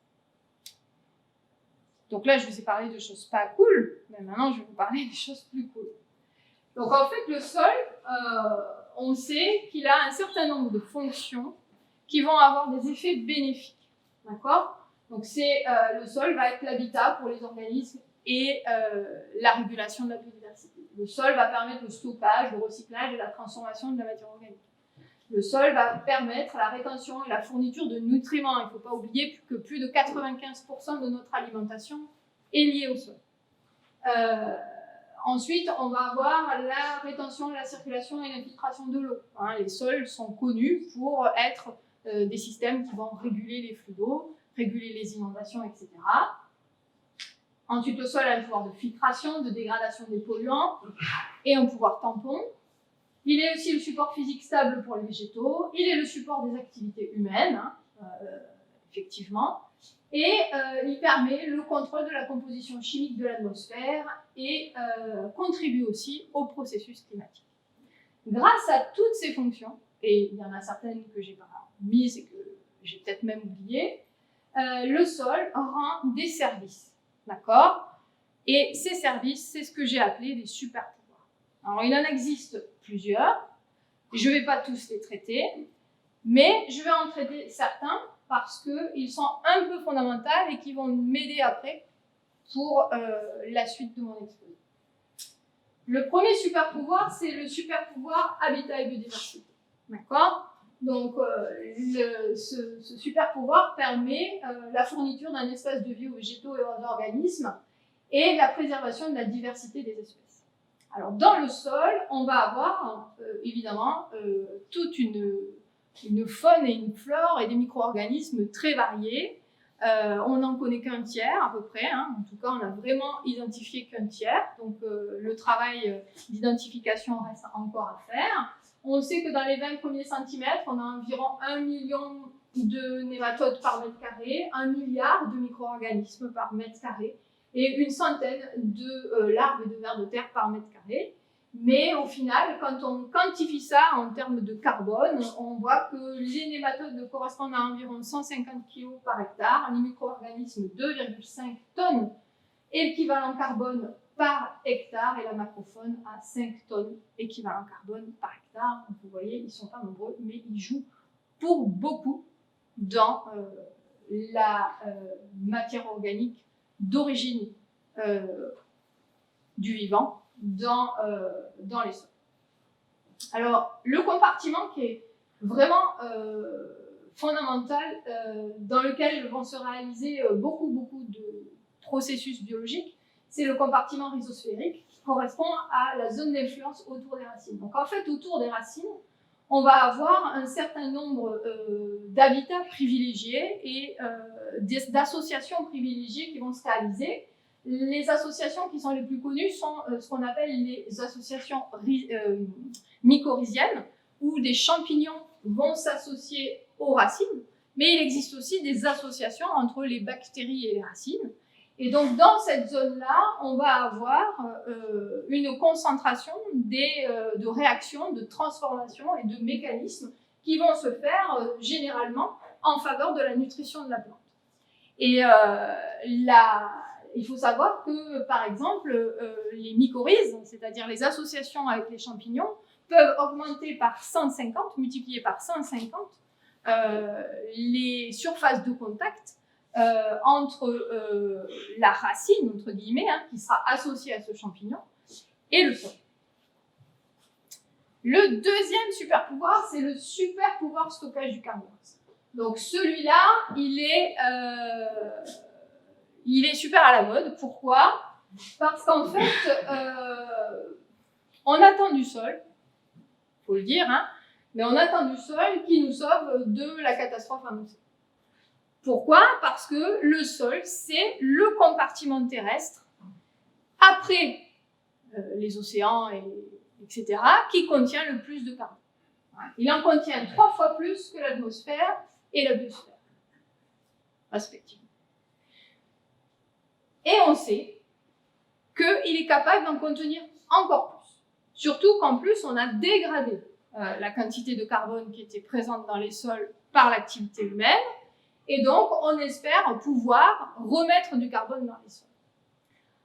Donc là je vous ai parlé de choses pas cool, mais maintenant je vais vous parler des choses plus cool. Donc en fait le sol, on sait qu'il a un certain nombre de fonctions qui vont avoir des effets bénéfiques. D'accord ? Donc le sol va être l'habitat pour les organismes et la régulation de la biodiversité. Le sol va permettre le stockage, le recyclage et la transformation de la matière organique. Le sol va permettre la rétention et la fourniture de nutriments. Il ne faut pas oublier que plus de 95% de notre alimentation est liée au sol. Ensuite, on va avoir la rétention, la circulation et l'infiltration de l'eau. Hein, les sols sont connus pour être des systèmes qui vont réguler les flux d'eau, réguler les inondations, etc. Ensuite, le sol a un pouvoir de filtration, de dégradation des polluants et un pouvoir tampon. Il est aussi le support physique stable pour les végétaux. Il est le support des activités humaines, hein, effectivement. Et il permet le contrôle de la composition chimique de l'atmosphère et contribue aussi au processus climatique. Grâce à toutes ces fonctions, et il y en a certaines que j'ai pas mises et que j'ai peut-être même oubliées, le sol rend des services, d'accord ? Et ces services, c'est ce que j'ai appelé des super pouvoirs. Alors il en existe plusieurs, je ne vais pas tous les traiter, mais je vais en traiter certains parce qu'ils sont un peu fondamentaux et qui vont m'aider après pour la suite de mon exposé. Le premier super pouvoir, c'est le super pouvoir habitat et biodiversité. D'accord ? Donc, ce super pouvoir permet la fourniture d'un espace de vie aux végétaux et aux organismes et la préservation de la diversité des espèces. Alors, dans le sol, on va avoir évidemment toute une faune et une flore et des micro-organismes très variés. On n'en connaît qu'un tiers à peu près, hein. En tout cas on n'a vraiment identifié qu'un tiers, donc le travail d'identification reste encore à faire. On sait que dans les 20 premiers centimètres, on a environ 1 million de nématodes par mètre carré, 1 milliard de micro-organismes par mètre carré et une centaine de larves et de vers de terre par mètre carré. Mais au final, quand on quantifie ça en termes de carbone, on voit que les nématodes correspondent à environ 150 kg par hectare, les micro-organismes 2,5 tonnes équivalent carbone par hectare et la macrofaune à 5 tonnes équivalent carbone par hectare. Donc vous voyez, ils ne sont pas nombreux, mais ils jouent pour beaucoup dans la matière organique d'origine du vivant dans les sols. Alors, le compartiment qui est vraiment fondamental, dans lequel vont se réaliser beaucoup de processus biologiques, c'est le compartiment rhizosphérique qui correspond à la zone d'influence autour des racines. Donc en fait, autour des racines, on va avoir un certain nombre d'habitats privilégiés et d'associations privilégiées qui vont se réaliser. Les associations qui sont les plus connues sont ce qu'on appelle les associations mycorhiziennes, où des champignons vont s'associer aux racines, mais il existe aussi des associations entre les bactéries et les racines. Et donc dans cette zone-là, on va avoir une concentration de réactions, de transformations et de mécanismes qui vont se faire généralement en faveur de la nutrition de la plante. Et il faut savoir que, par exemple, les mycorhizes, c'est-à-dire les associations avec les champignons, peuvent augmenter par 150, multiplier par 150 les surfaces de contact entre la racine, entre guillemets, hein, qui sera associée à ce champignon, et le sol. Le deuxième super pouvoir, c'est le super pouvoir stockage du carbone. Donc celui-là, il est super à la mode. Pourquoi ? Parce qu'en fait, on attend du sol, faut le dire, hein, mais on attend du sol qui nous sauve de la catastrophe annoncée. Pourquoi? Parce que le sol, c'est le compartiment terrestre, après les océans, etc., qui contient le plus de carbone. Il en contient 3 fois plus que l'atmosphère et la biosphère, respectivement. Et on sait qu'il est capable d'en contenir encore plus. Surtout qu'en plus, on a dégradé la quantité de carbone qui était présente dans les sols par l'activité humaine. Et donc, on espère pouvoir remettre du carbone dans les sols.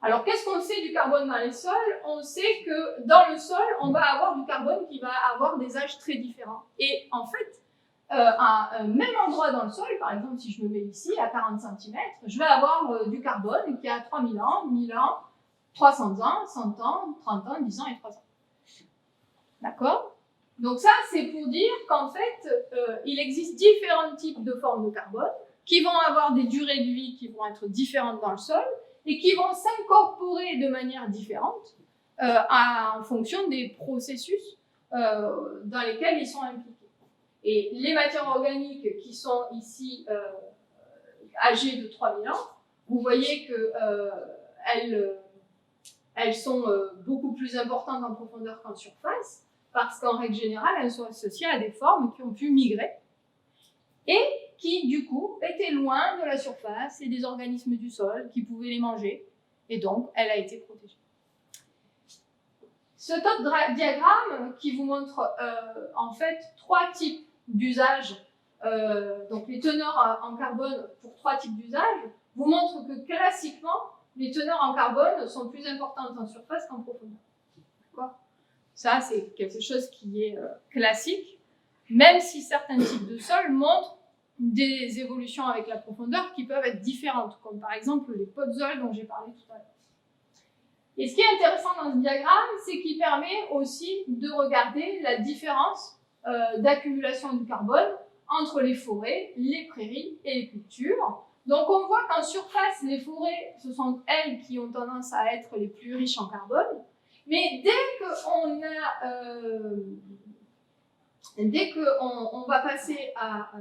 Alors, qu'est-ce qu'on sait du carbone dans les sols? On sait que dans le sol, on va avoir du carbone qui va avoir des âges très différents. Et en fait, à un même endroit dans le sol, par exemple, si je me mets ici, à 40 cm, je vais avoir du carbone qui a 3000 ans, 1000 ans, 300 ans, 100 ans, 30 ans, 10 ans et 3 ans. D'accord? Donc ça, c'est pour dire qu'en fait, il existe différents types de formes de carbone qui vont avoir des durées de vie qui vont être différentes dans le sol et qui vont s'incorporer de manière différente en fonction des processus dans lesquels ils sont impliqués. Et les matières organiques qui sont ici âgées de 3000 ans, vous voyez qu'elles sont beaucoup plus importantes en profondeur qu'en surface, parce qu'en règle générale, elles sont associées à des formes qui ont pu migrer et qui, du coup, étaient loin de la surface et des organismes du sol qui pouvaient les manger. Et donc, elle a été protégée. Ce autre diagramme qui vous montre en fait 3 types d'usages, donc les teneurs en carbone pour 3 types d'usages, vous montre que classiquement, les teneurs en carbone sont plus importantes en surface qu'en profondeur. D'accord ? Ça, c'est quelque chose qui est classique, même si certains types de sols montrent des évolutions avec la profondeur qui peuvent être différentes, comme par exemple les podzols dont j'ai parlé tout à l'heure. Et ce qui est intéressant dans ce diagramme, c'est qu'il permet aussi de regarder la différence d'accumulation du carbone entre les forêts, les prairies et les cultures. Donc on voit qu'en surface, les forêts, ce sont elles qui ont tendance à être les plus riches en carbone. Mais dès qu'on va passer à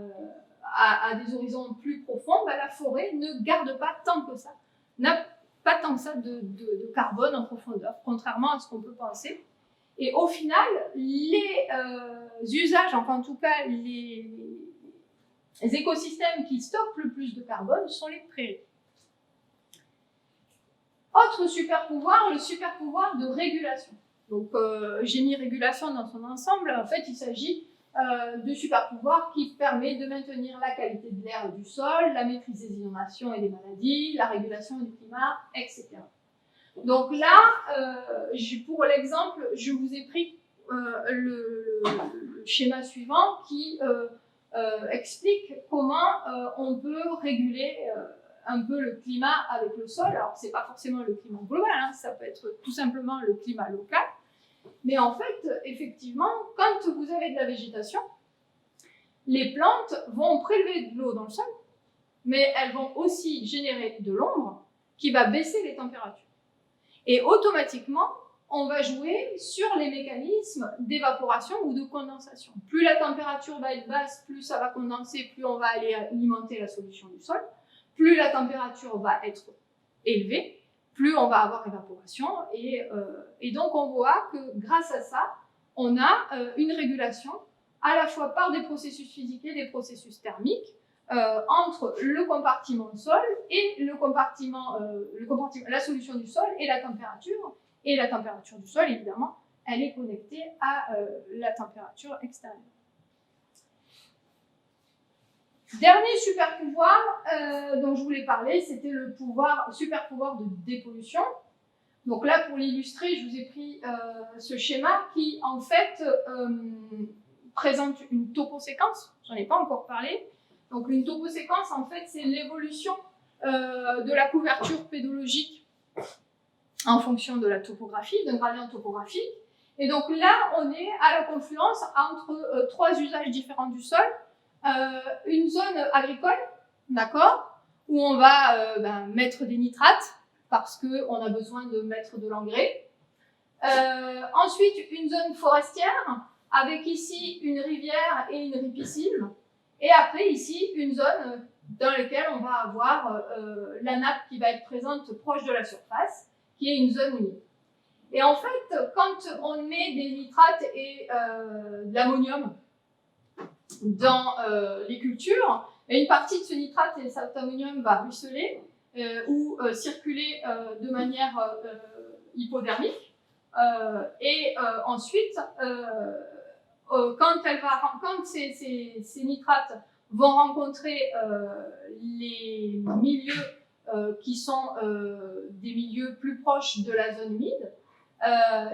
des horizons plus profonds, ben la forêt ne garde pas tant que ça, n'a pas tant que ça de carbone en profondeur, contrairement à ce qu'on peut penser. Et au final, les usages, enfin en tout cas les écosystèmes qui stockent le plus de carbone sont les prairies. Autre super pouvoir, le super pouvoir de régulation. Donc j'ai mis régulation dans son ensemble. En fait, il s'agit de super pouvoir qui permet de maintenir la qualité de l'air et du sol, la maîtrise des inondations et des maladies, la régulation du climat, etc. Donc là, pour l'exemple, je vous ai pris le schéma suivant qui explique comment on peut réguler un peu le climat avec le sol. Alors, c'est pas forcément le climat global, hein, ça peut être tout simplement le climat local. Mais en fait, effectivement, quand vous avez de la végétation, les plantes vont prélever de l'eau dans le sol, mais elles vont aussi générer de l'ombre qui va baisser les températures. Et automatiquement, on va jouer sur les mécanismes d'évaporation ou de condensation. Plus la température va être basse, plus ça va condenser, plus on va aller alimenter la solution du sol. Plus la température va être élevée, plus on va avoir évaporation. Et donc, on voit que grâce à ça, on a une régulation à la fois par des processus physiques et des processus thermiques entre le compartiment sol et la solution du sol et la température. Et la température du sol, évidemment, elle est connectée à la température extérieure. Dernier super pouvoir dont je voulais parler, c'était le super pouvoir de dépollution. Donc là, pour l'illustrer, je vous ai pris ce schéma qui, en fait, présente une toposéquence. J'en ai pas encore parlé. Donc une toposéquence, en fait, c'est l'évolution de la couverture pédologique en fonction de la topographie, d'un gradient topographique. Et donc là, on est à la confluence entre 3 usages différents du sol. Une zone agricole, d'accord, où on va mettre des nitrates, parce qu'on a besoin de mettre de l'engrais. Ensuite, une zone forestière, avec ici une rivière et une ripisylve. Et après, ici, une zone dans laquelle on va avoir la nappe qui va être présente proche de la surface, qui est une zone humide. Et en fait, quand on met des nitrates et de l'ammonium dans les cultures, une partie de ce nitrate et cet ammonium va ruisseler ou circuler de manière hypodermique. Ensuite, quand ces nitrates vont rencontrer les milieux qui sont des milieux plus proches de la zone humide,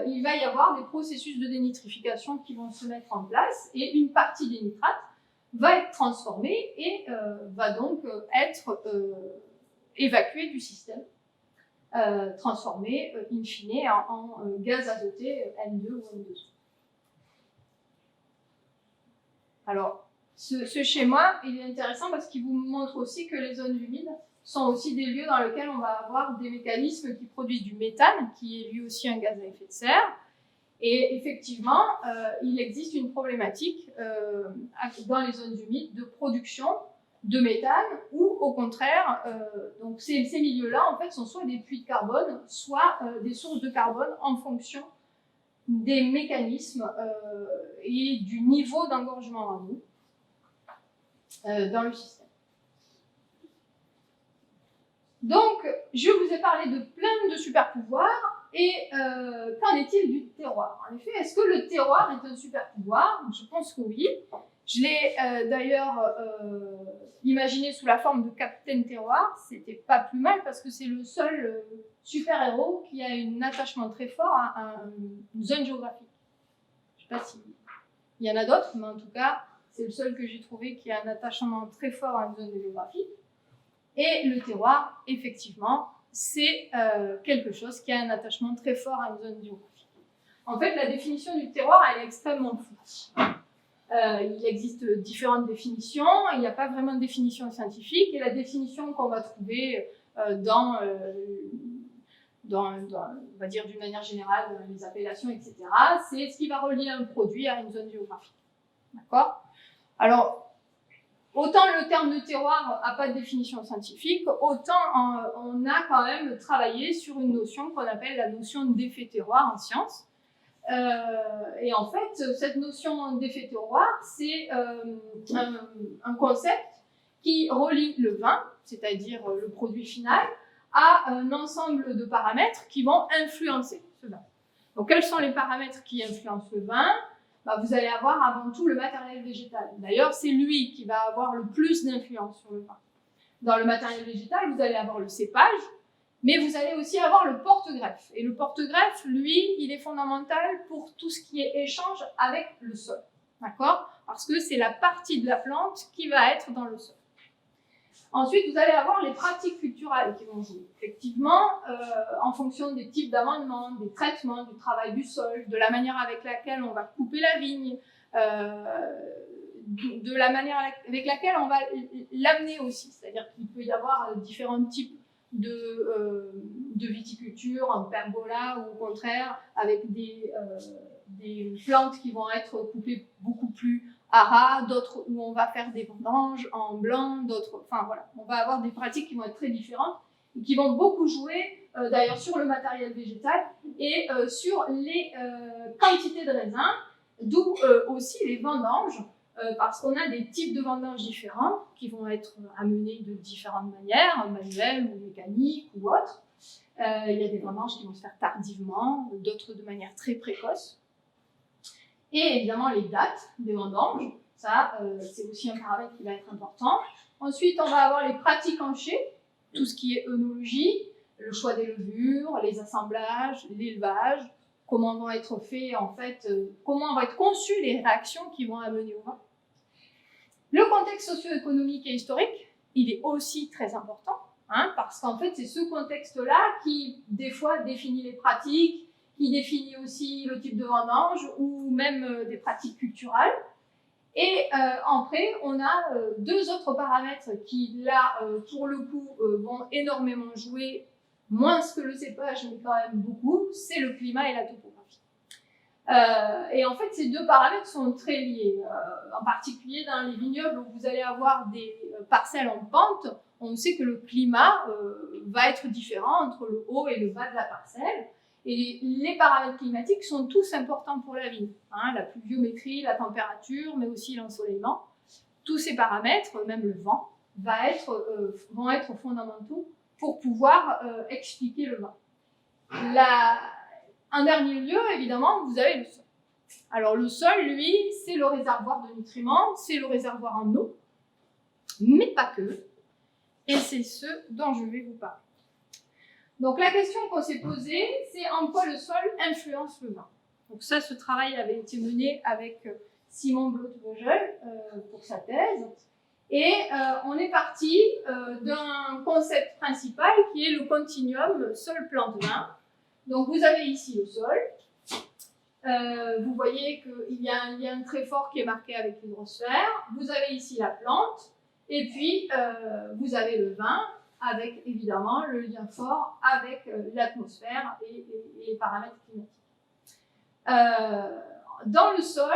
il va y avoir des processus de dénitrification qui vont se mettre en place et une partie des nitrates va être transformée et va donc être évacuée du système, transformée in fine en gaz azoté N2 ou N2O. Alors, ce schéma, il est intéressant parce qu'il vous montre aussi que les zones humides sont aussi des lieux dans lesquels on va avoir des mécanismes qui produisent du méthane, qui est lui aussi un gaz à effet de serre. Et effectivement, il existe une problématique dans les zones humides de production de méthane ou au contraire, donc ces milieux-là en fait sont soit des puits de carbone, soit des sources de carbone en fonction des mécanismes et du niveau d'engorgement en eau dans le système. Donc, je vous ai parlé de plein de super pouvoirs et qu'en est-il du terroir? En effet, est-ce que le terroir est un super pouvoir? Je pense que oui. Je l'ai d'ailleurs imaginé sous la forme de Captain Terroir. C'était pas plus mal parce que c'est le seul super-héros qui a un attachement très fort à une zone géographique. Je ne sais pas s'il y en a d'autres, mais en tout cas, c'est le seul que j'ai trouvé qui a un attachement très fort à une zone géographique. Et le terroir, effectivement, c'est quelque chose qui a un attachement très fort à une zone géographique. En fait, la définition du terroir, elle est extrêmement floue. Il existe différentes définitions, il n'y a pas vraiment de définition scientifique, et la définition qu'on va trouver on va dire d'une manière générale, dans les appellations, etc., c'est ce qui va relier un produit à une zone géographique. D'accord? Alors, autant le terme de terroir n'a pas de définition scientifique, autant on a quand même travaillé sur une notion qu'on appelle la notion d'effet terroir en sciences. Et en fait, cette notion d'effet terroir, c'est un concept qui relie le vin, c'est-à-dire le produit final, à un ensemble de paramètres qui vont influencer ce vin. Donc, quels sont les paramètres qui influencent le vin? Vous allez avoir avant tout le matériel végétal. D'ailleurs, c'est lui qui va avoir le plus d'influence sur le vin. Dans le matériel végétal, vous allez avoir le cépage, mais vous allez aussi avoir le porte-greffe. Et le porte-greffe, lui, il est fondamental pour tout ce qui est échange avec le sol. D'accord? Parce que c'est la partie de la plante qui va être dans le sol. Ensuite, vous allez avoir les pratiques culturelles qui vont jouer. Effectivement, en fonction des types d'amendements, des traitements, du travail du sol, de la manière avec laquelle on va couper la vigne, de la manière avec laquelle on va l'amener aussi. C'est-à-dire qu'il peut y avoir différents types de viticulture, en pergola ou au contraire avec des plantes qui vont être coupées beaucoup plus à ras, d'autres où on va faire des vendanges en blanc, d'autres, enfin voilà, on va avoir des pratiques qui vont être très différentes et qui vont beaucoup jouer d'ailleurs sur le matériel végétal et sur les quantités de raisins, d'où aussi les vendanges, parce qu'on a des types de vendanges différents qui vont être amenés de différentes manières, manuelles ou mécaniques ou autres. Il y a des vendanges qui vont se faire tardivement, d'autres de manière très précoce. Et évidemment les dates des vendanges, ça c'est aussi un paramètre qui va être important. Ensuite, on va avoir les pratiques en chai, tout ce qui est œnologie, le choix des levures, les assemblages, l'élevage, comment vont être faits en fait, comment vont être conçues les réactions qui vont amener au vin. Le contexte socio-économique et historique, il est aussi très important, parce qu'en fait c'est ce contexte-là qui des fois définit les pratiques, qui définit aussi le type de vendange ou même des pratiques culturelles. Et après, on a deux autres paramètres qui, là, pour le coup, vont énormément jouer moins que le cépage, mais quand même beaucoup, c'est le climat et la topographie. Et en fait, ces deux paramètres sont très liés. En particulier dans les vignobles où vous allez avoir des parcelles en pente, on sait que le climat va être différent entre le haut et le bas de la parcelle. Et les paramètres climatiques sont tous importants pour la vigne. Hein, la pluviométrie, la température, mais aussi l'ensoleillement. Tous ces paramètres, même le vent, vont être fondamentaux pour pouvoir expliquer le vin. En dernier lieu, évidemment, vous avez le sol. Alors le sol, lui, c'est le réservoir de nutriments, c'est le réservoir en eau, mais pas que. Et c'est ce dont je vais vous parler. Donc la question qu'on s'est posée, c'est en quoi le sol influence le vin. Donc ça, ce travail avait été mené avec Simon Blote-Vogel pour sa thèse. Et on est parti d'un concept principal qui est le continuum sol-plante-vin. Donc vous avez ici le sol. Vous voyez qu'il y a un lien très fort qui est marqué avec l'hydrosphère. Vous avez ici la plante. Et puis vous avez le vin avec évidemment le lien fort avec l'atmosphère et les paramètres climatiques. Dans le sol,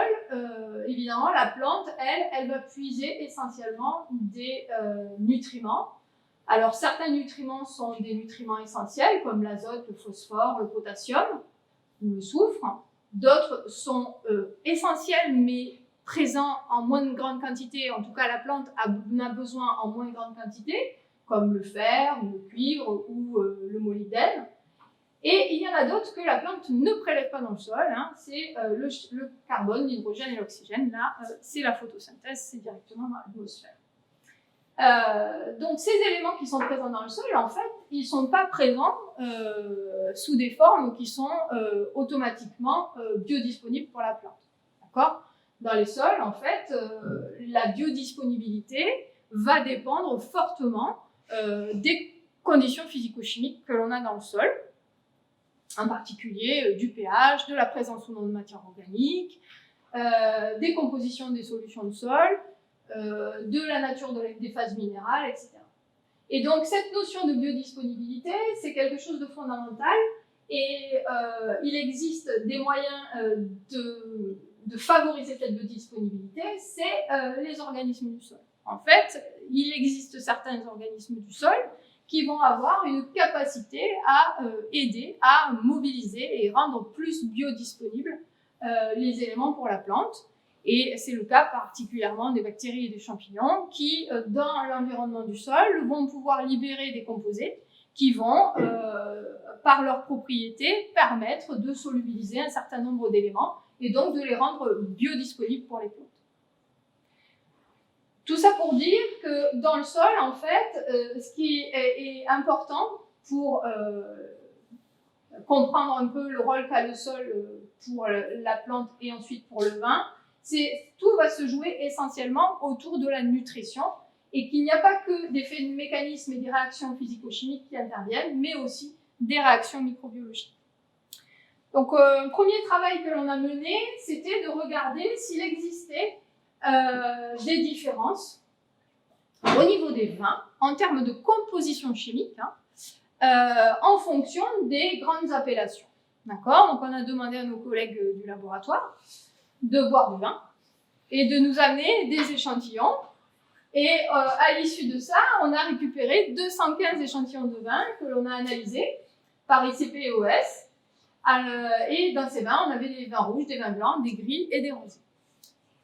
évidemment, la plante, elle va puiser essentiellement des nutriments. Alors, certains nutriments sont des nutriments essentiels, comme l'azote, le phosphore, le potassium ou le soufre. D'autres sont essentiels, mais présents en moins grande quantité. En tout cas, la plante en a besoin en moins grande quantité, comme le fer, le cuivre ou le molybdène. Et il y en a d'autres que la plante ne prélève pas dans le sol, hein. C'est le carbone, l'hydrogène et l'oxygène. Là, c'est la photosynthèse, c'est directement dans l'atmosphère. Donc ces éléments qui sont présents dans le sol, en fait, ils ne sont pas présents sous des formes qui sont automatiquement biodisponibles pour la plante. D'accord ? Dans les sols, en fait, la biodisponibilité va dépendre fortement des conditions physico-chimiques que l'on a dans le sol, en particulier du pH, de la présence ou non de matière organique, des compositions des solutions de sol, de la nature des phases minérales, etc. Et donc cette notion de biodisponibilité, c'est quelque chose de fondamental et il existe des moyens de favoriser cette biodisponibilité, c'est les organismes du sol. En fait, il existe certains organismes du sol qui vont avoir une capacité à aider, à mobiliser et rendre plus biodisponibles les éléments pour la plante. Et c'est le cas particulièrement des bactéries et des champignons qui, dans l'environnement du sol, vont pouvoir libérer des composés qui vont, par leurs propriétés, permettre de solubiliser un certain nombre d'éléments et donc de les rendre biodisponibles pour les plantes. Tout ça pour dire que dans le sol, en fait, ce qui est important pour comprendre un peu le rôle qu'a le sol pour la plante et ensuite pour le vin, c'est tout va se jouer essentiellement autour de la nutrition et qu'il n'y a pas que des mécanismes et des réactions physico-chimiques qui interviennent, mais aussi des réactions microbiologiques. Donc, le premier travail que l'on a mené, c'était de regarder s'il existait des différences au niveau des vins en termes de composition chimique en fonction des grandes appellations. D'accord ? Donc, on a demandé à nos collègues du laboratoire de boire du vin et de nous amener des échantillons. Et à l'issue de ça, on a récupéré 215 échantillons de vin que l'on a analysés par ICP et OS. Et dans ces vins, on avait des vins rouges, des vins blancs, des gris et des rosés.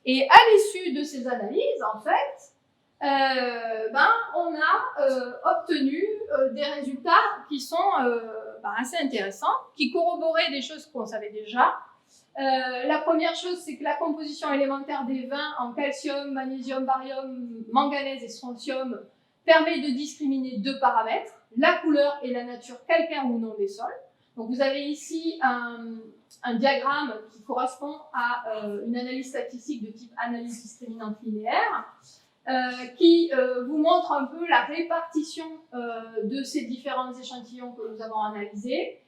Et à l'issue de ces analyses, en fait, on a obtenu des résultats qui sont assez intéressants, qui corroboraient des choses qu'on savait déjà. La première chose, c'est que la composition élémentaire des vins en calcium, magnésium, barium, manganèse et strontium permet de discriminer deux paramètres, la couleur et la nature calcaire ou non des sols. Donc vous avez ici un diagramme qui correspond à une analyse statistique de type analyse discriminante linéaire qui vous montre un peu la répartition de ces différents échantillons que nous avons analysés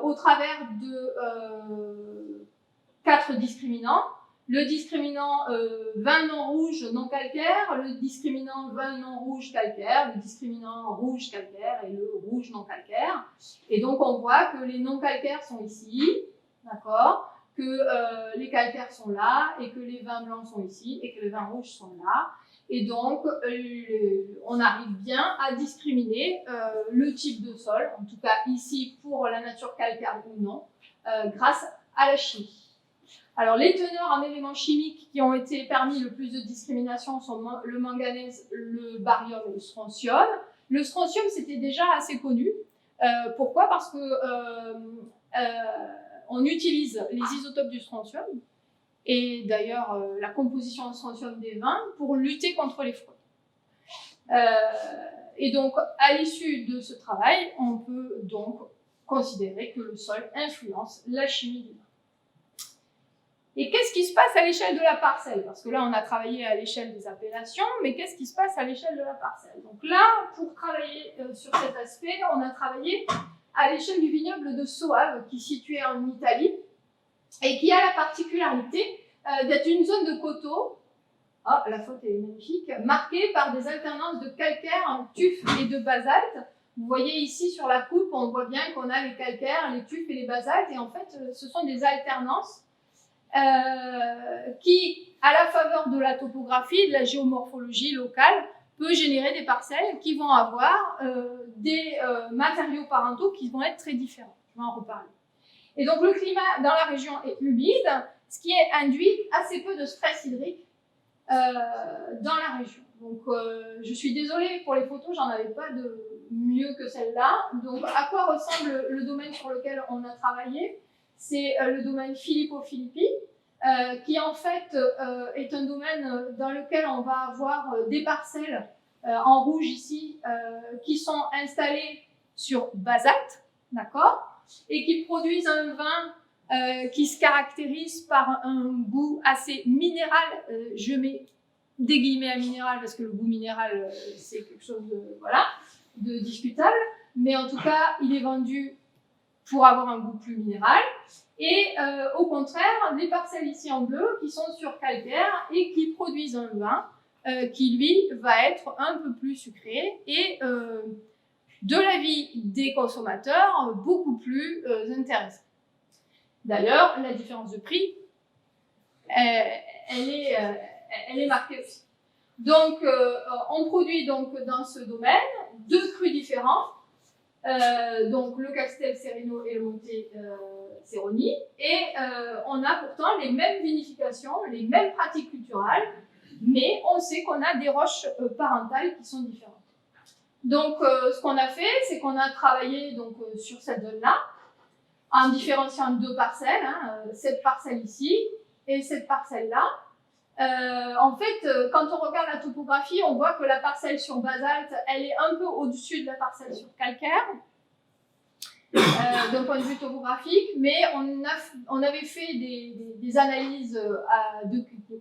au travers de 4 discriminants. le discriminant vin non rouge non calcaire, le discriminant vin non rouge calcaire, le discriminant rouge calcaire et le rouge non calcaire. Et donc on voit que les non calcaires sont ici, d'accord, que les calcaires sont là et que les vins blancs sont ici et que les vins rouges sont là. Et donc on arrive bien à discriminer le type de sol, en tout cas ici pour la nature calcaire ou non, grâce à la chimie. Alors, les teneurs en éléments chimiques qui ont été permis le plus de discrimination sont le manganèse, le barium et le strontium. Le strontium, c'était déjà assez connu. Pourquoi? Parce que on utilise les isotopes du strontium et d'ailleurs la composition en strontium des vins pour lutter contre les fraudes. Et donc, à l'issue de ce travail, on peut donc considérer que le sol influence la chimie du vin. Et qu'est-ce qui se passe à l'échelle de la parcelle? Parce que là, on a travaillé à l'échelle des appellations, mais qu'est-ce qui se passe à l'échelle de la parcelle? Donc là, pour travailler sur cet aspect, on a travaillé à l'échelle du vignoble de Soave, qui est situé en Italie, et qui a la particularité d'être une zone de coteaux, la photo est magnifique, marquée par des alternances de calcaire, tuf et de basalte. Vous voyez ici sur la coupe, on voit bien qu'on a les calcaires, les tufs et les basaltes, et en fait, ce sont des alternances qui, à la faveur de la topographie, de la géomorphologie locale, peut générer des parcelles qui vont avoir des matériaux parentaux qui vont être très différents. Je vais en reparler. Et donc le climat dans la région est humide, ce qui induit assez peu de stress hydrique dans la région. Donc je suis désolée pour les photos, j'en avais pas de mieux que celle-là. Donc à quoi ressemble le domaine sur lequel on a travaillé? C'est le domaine Filippo Filippi, qui en fait est un domaine dans lequel on va avoir des parcelles en rouge ici, qui sont installées sur basalte, d'accord, et qui produisent un vin qui se caractérise par un goût assez minéral. Je mets des guillemets à minéral parce que le goût minéral, c'est quelque chose de discutable, mais en tout cas, il est vendu pour avoir un goût plus minéral. Et au contraire, les parcelles ici en bleu qui sont sur calcaire et qui produisent un vin qui, lui, va être un peu plus sucré et de l'avis des consommateurs, beaucoup plus intéressant. D'ailleurs, la différence de prix, elle est marquée aussi. Donc, on produit donc dans ce domaine 2 crus différents, donc le Castel Serino et le Monte Seroni, et on a pourtant les mêmes vinifications, les mêmes pratiques culturelles, mais on sait qu'on a des roches parentales qui sont différentes. Donc, ce qu'on a fait, c'est qu'on a travaillé donc, sur cette zone-là, en différenciant 2 parcelles, cette parcelle ici et cette parcelle-là. En fait, quand on regarde la topographie, on voit que la parcelle sur basalte, elle est un peu au-dessus de la parcelle sur calcaire, d'un point de vue topographique, mais on avait fait des analyses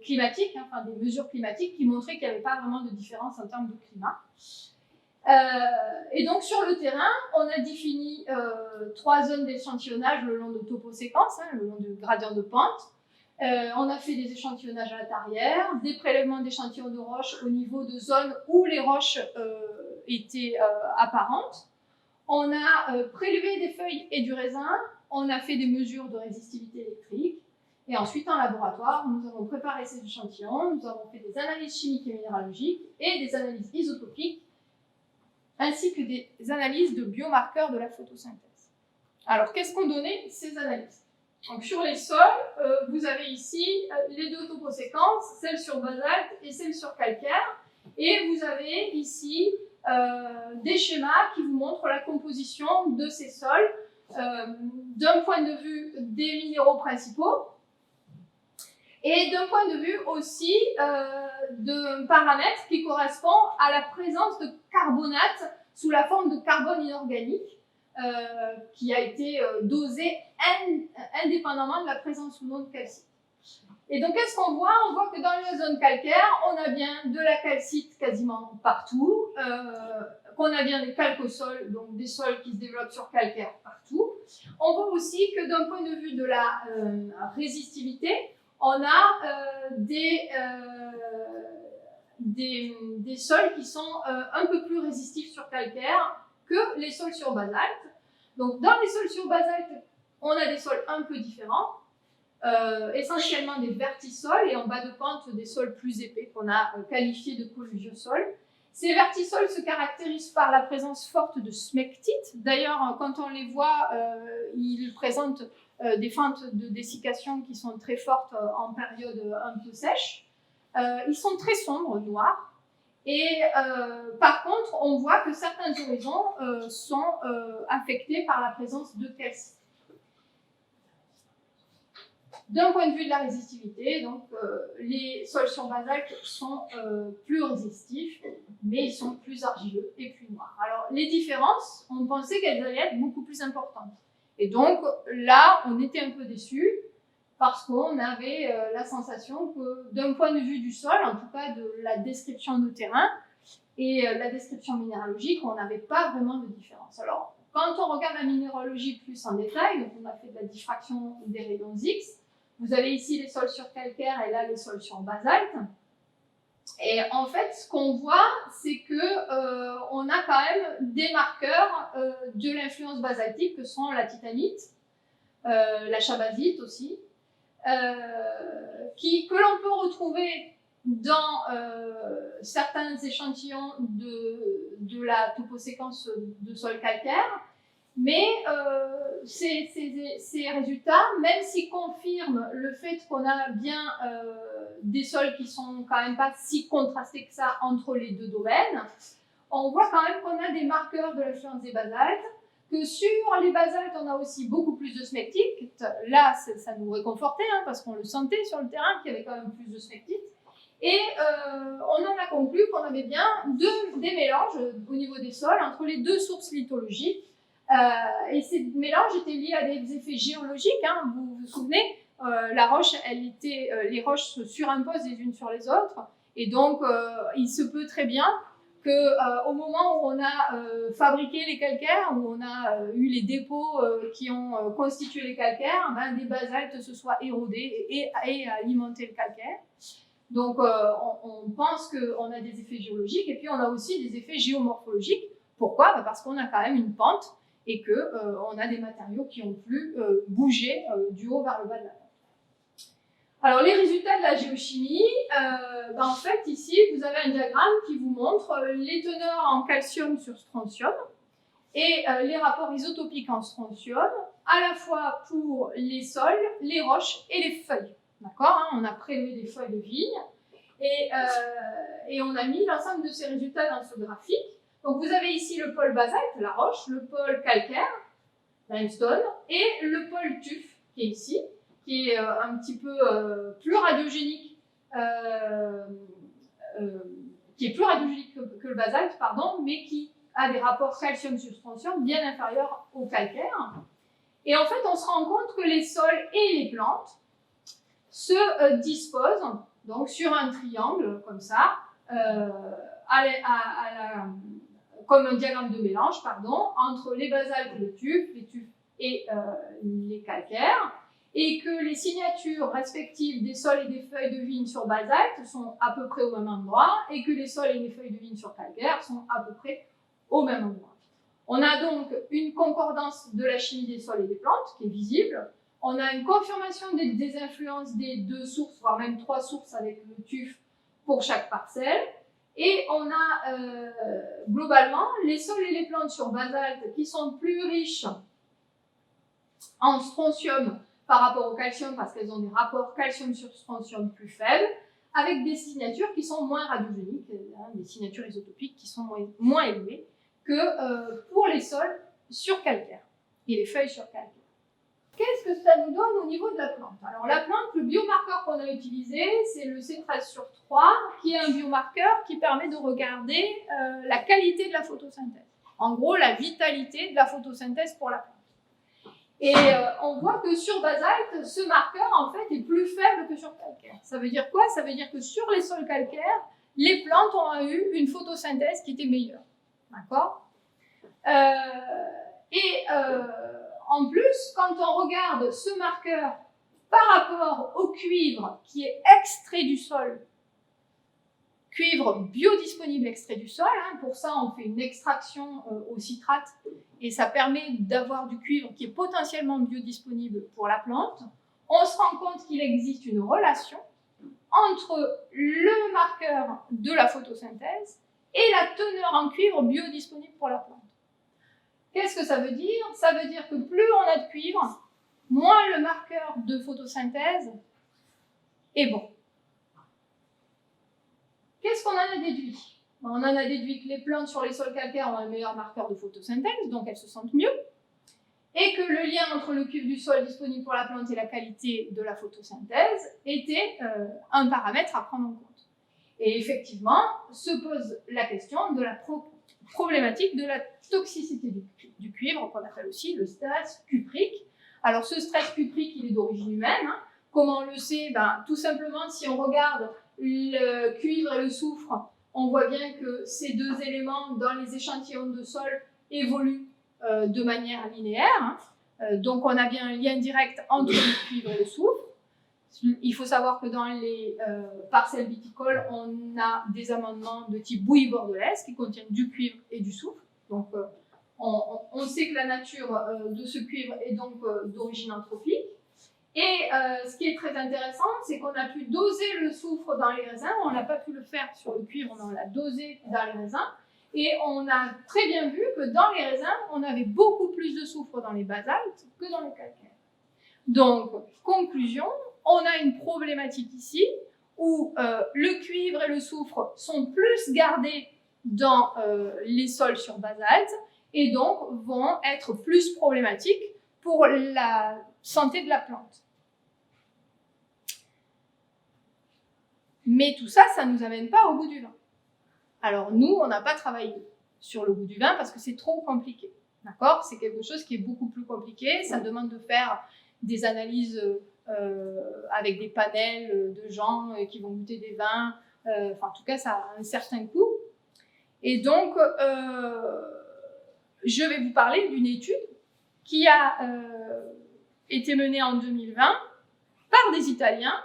climatiques, enfin des mesures climatiques qui montraient qu'il n'y avait pas vraiment de différence en termes de climat. Et donc sur le terrain, on a défini 3 zones d'échantillonnage le long de toposéquences, le long de gradients de pente. On a fait des échantillonnages à la tarière, des prélèvements d'échantillons de roches au niveau de zones où les roches étaient apparentes. On a prélevé des feuilles et du raisin, on a fait des mesures de résistivité électrique, et ensuite en laboratoire, nous avons préparé ces échantillons, nous avons fait des analyses chimiques et minéralogiques et des analyses isotopiques, ainsi que des analyses de biomarqueurs de la photosynthèse. Alors, qu'est-ce qu'ont donné ces analyses? Donc, sur les sols, vous avez ici les 2 toposéquences, celle sur basalte et celle sur calcaire, et vous avez ici des schémas qui vous montrent la composition de ces sols d'un point de vue des minéraux principaux et d'un point de vue aussi d'un paramètre qui correspond à la présence de carbonate sous la forme de carbone inorganique qui a été dosé indépendamment de la présence ou non de calcite. Et donc, qu'est-ce qu'on voit? On voit que dans la zone calcaire, on a bien de la calcite quasiment partout, qu'on a bien des calcosols, donc des sols qui se développent sur calcaire partout. On voit aussi que d'un point de vue de la résistivité, on a des sols qui sont un peu plus résistifs sur calcaire que les sols sur basalte. Donc dans les sols sur basalte, on a des sols un peu différents, essentiellement des vertisols et en bas de pente des sols plus épais qu'on a qualifiés de collugiosols. Ces vertisols se caractérisent par la présence forte de smectite. D'ailleurs, quand on les voit, ils présentent des fentes de dessiccation qui sont très fortes en période un peu sèche. Ils sont très sombres, noirs. Et par contre, on voit que certains horizons sont affectés par la présence de calcite. D'un point de vue de la résistivité, donc, les sols sur basalte sont plus résistifs, mais ils sont plus argileux et plus noirs. Alors, les différences, on pensait qu'elles allaient être beaucoup plus importantes. Et donc, là, on était un peu déçus, parce qu'on avait la sensation que, d'un point de vue du sol, en tout cas de la description de terrain et la description minéralogique, on n'avait pas vraiment de différence. Alors, quand on regarde la minéralogie plus en détail, donc on a fait de la diffraction des rayons X, vous avez ici les sols sur calcaire et là les sols sur basalte. Et en fait, ce qu'on voit, c'est que on a quand même des marqueurs de l'influence basaltique que sont la titanite, la chabasite aussi, que l'on peut retrouver dans certains échantillons de la toposéquence de sol calcaire. Mais ces résultats, même s'ils confirment le fait qu'on a bien des sols qui sont quand même pas si contrastés que ça entre les deux domaines, on voit quand même qu'on a des marqueurs de l'influence des basaltes, que sur les basaltes, on a aussi beaucoup plus de smectite. Là, ça nous réconfortait, hein, parce qu'on le sentait sur le terrain qu'il y avait quand même plus de smectite. Et on en a conclu qu'on avait bien des mélanges au niveau des sols entre les deux sources lithologiques. Et ces mélanges étaient liés à des effets géologiques. Hein. Vous vous souvenez, la roche, les roches se surimposent les unes sur les autres. Et donc, il se peut très bien qu'au moment où on a fabriqué les calcaires, où on a eu les dépôts qui ont constitué les calcaires, ben, des basaltes se soient érodés et alimenté le calcaire. Donc, on pense qu'on a des effets géologiques et puis on a aussi des effets géomorphologiques. Pourquoi? Ben parce qu'on a quand même une pente et qu'on a des matériaux qui ont pu bouger du haut vers le bas de la pente. Alors, les résultats de la géochimie, ben en fait, ici, vous avez un diagramme qui vous montre les teneurs en calcium sur strontium et les rapports isotopiques en strontium, à la fois pour les sols, les roches et les feuilles. D'accord, hein, on a prélevé des feuilles de vigne et on a mis l'ensemble de ces résultats dans ce graphique. Donc, vous avez ici le pôle basalte, la roche, le pôle calcaire, limestone, et le pôle tuf, qui est ici, qui est un petit peu plus radiogénique, qui est plus radiogénique que le basalte, pardon, mais qui a des rapports calcium sur strontium bien inférieurs au calcaire. Et en fait, on se rend compte que les sols et les plantes se disposent donc sur un triangle comme ça, comme un diagramme de mélange, pardon, entre les basaltes et les tufs et les calcaires, et que les signatures respectives des sols et des feuilles de vigne sur basalte sont à peu près au même endroit, et que les sols et les feuilles de vigne sur calcaire sont à peu près au même endroit. On a donc une concordance de la chimie des sols et des plantes qui est visible. On a une confirmation des influences des deux sources, voire même trois sources avec le tuf pour chaque parcelle. Et on a globalement les sols et les plantes sur basalte qui sont plus riches en strontium par rapport au calcium parce qu'elles ont des rapports calcium sur strontium plus faibles, avec des signatures qui sont moins radiogéniques, des signatures isotopiques qui sont moins élevées que pour les sols sur calcaire et les feuilles sur calcaire. Qu'est-ce que ça nous donne au niveau de la plante? Alors la plante, le biomarqueur qu'on a utilisé, c'est le C13/3, qui est un biomarqueur qui permet de regarder la qualité de la photosynthèse. En gros, la vitalité de la photosynthèse pour la plante. Et on voit que sur basalte, ce marqueur en fait est plus faible que sur calcaire. Ça veut dire quoi? Ça veut dire que sur les sols calcaires, les plantes ont eu une photosynthèse qui était meilleure. D'accord? En plus, quand on regarde ce marqueur par rapport au cuivre qui est extrait du sol, cuivre biodisponible extrait du sol, hein, pour ça on fait une extraction au citrate et ça permet d'avoir du cuivre qui est potentiellement biodisponible pour la plante. On se rend compte qu'il existe une relation entre le marqueur de la photosynthèse et la teneur en cuivre biodisponible pour la plante. Qu'est-ce que ça veue dire? Ça veut dire que plus on a de cuivre, moins le marqueur de photosynthèse est bon. Qu'est-ce qu'on en a déduit? On en a déduit que les plantes sur les sols calcaires ont un meilleur marqueur de photosynthèse, donc elles se sentent mieux, et que le lien entre le cuivre du sol disponible pour la plante et la qualité de la photosynthèse était un paramètre à prendre en compte. Et effectivement, se pose la question de la problématique de la toxicité du cuivre, qu'on appelle aussi le stress cuprique. Alors ce stress cuprique, il est d'origine humaine. Hein. Comment on le sait? Tout simplement, si on regarde le cuivre et le soufre, on voit bien que ces deux éléments dans les échantillons de sol évoluent de manière linéaire. Hein. Donc on a bien un lien direct entre le cuivre et le soufre. Il faut savoir que dans les parcelles viticoles, on a des amendements de type bouillie bordelaise qui contiennent du cuivre et du soufre. Donc on sait que la nature de ce cuivre est donc d'origine anthropique. Et ce qui est très intéressant, c'est qu'on a pu doser le soufre dans les raisins. On n'a pas pu le faire sur le cuivre, mais on l'a dosé dans les raisins. Et on a très bien vu que dans les raisins, on avait beaucoup plus de soufre dans les basaltes que dans les calcaires. Donc, conclusion, on a une problématique ici où le cuivre et le soufre sont plus gardés dans les sols sur basalte et donc vont être plus problématiques pour la santé de la plante. Mais tout ça, ça ne nous amène pas au goût du vin. Alors nous, on n'a pas travaillé sur le goût du vin parce que c'est trop compliqué. D'accord? C'est quelque chose qui est beaucoup plus compliqué. Ça demande de faire des analyses avec des panels de gens qui vont goûter des vins. En tout cas, ça a un certain coût. Et donc, je vais vous parler d'une étude qui a été menée en 2020 par des Italiens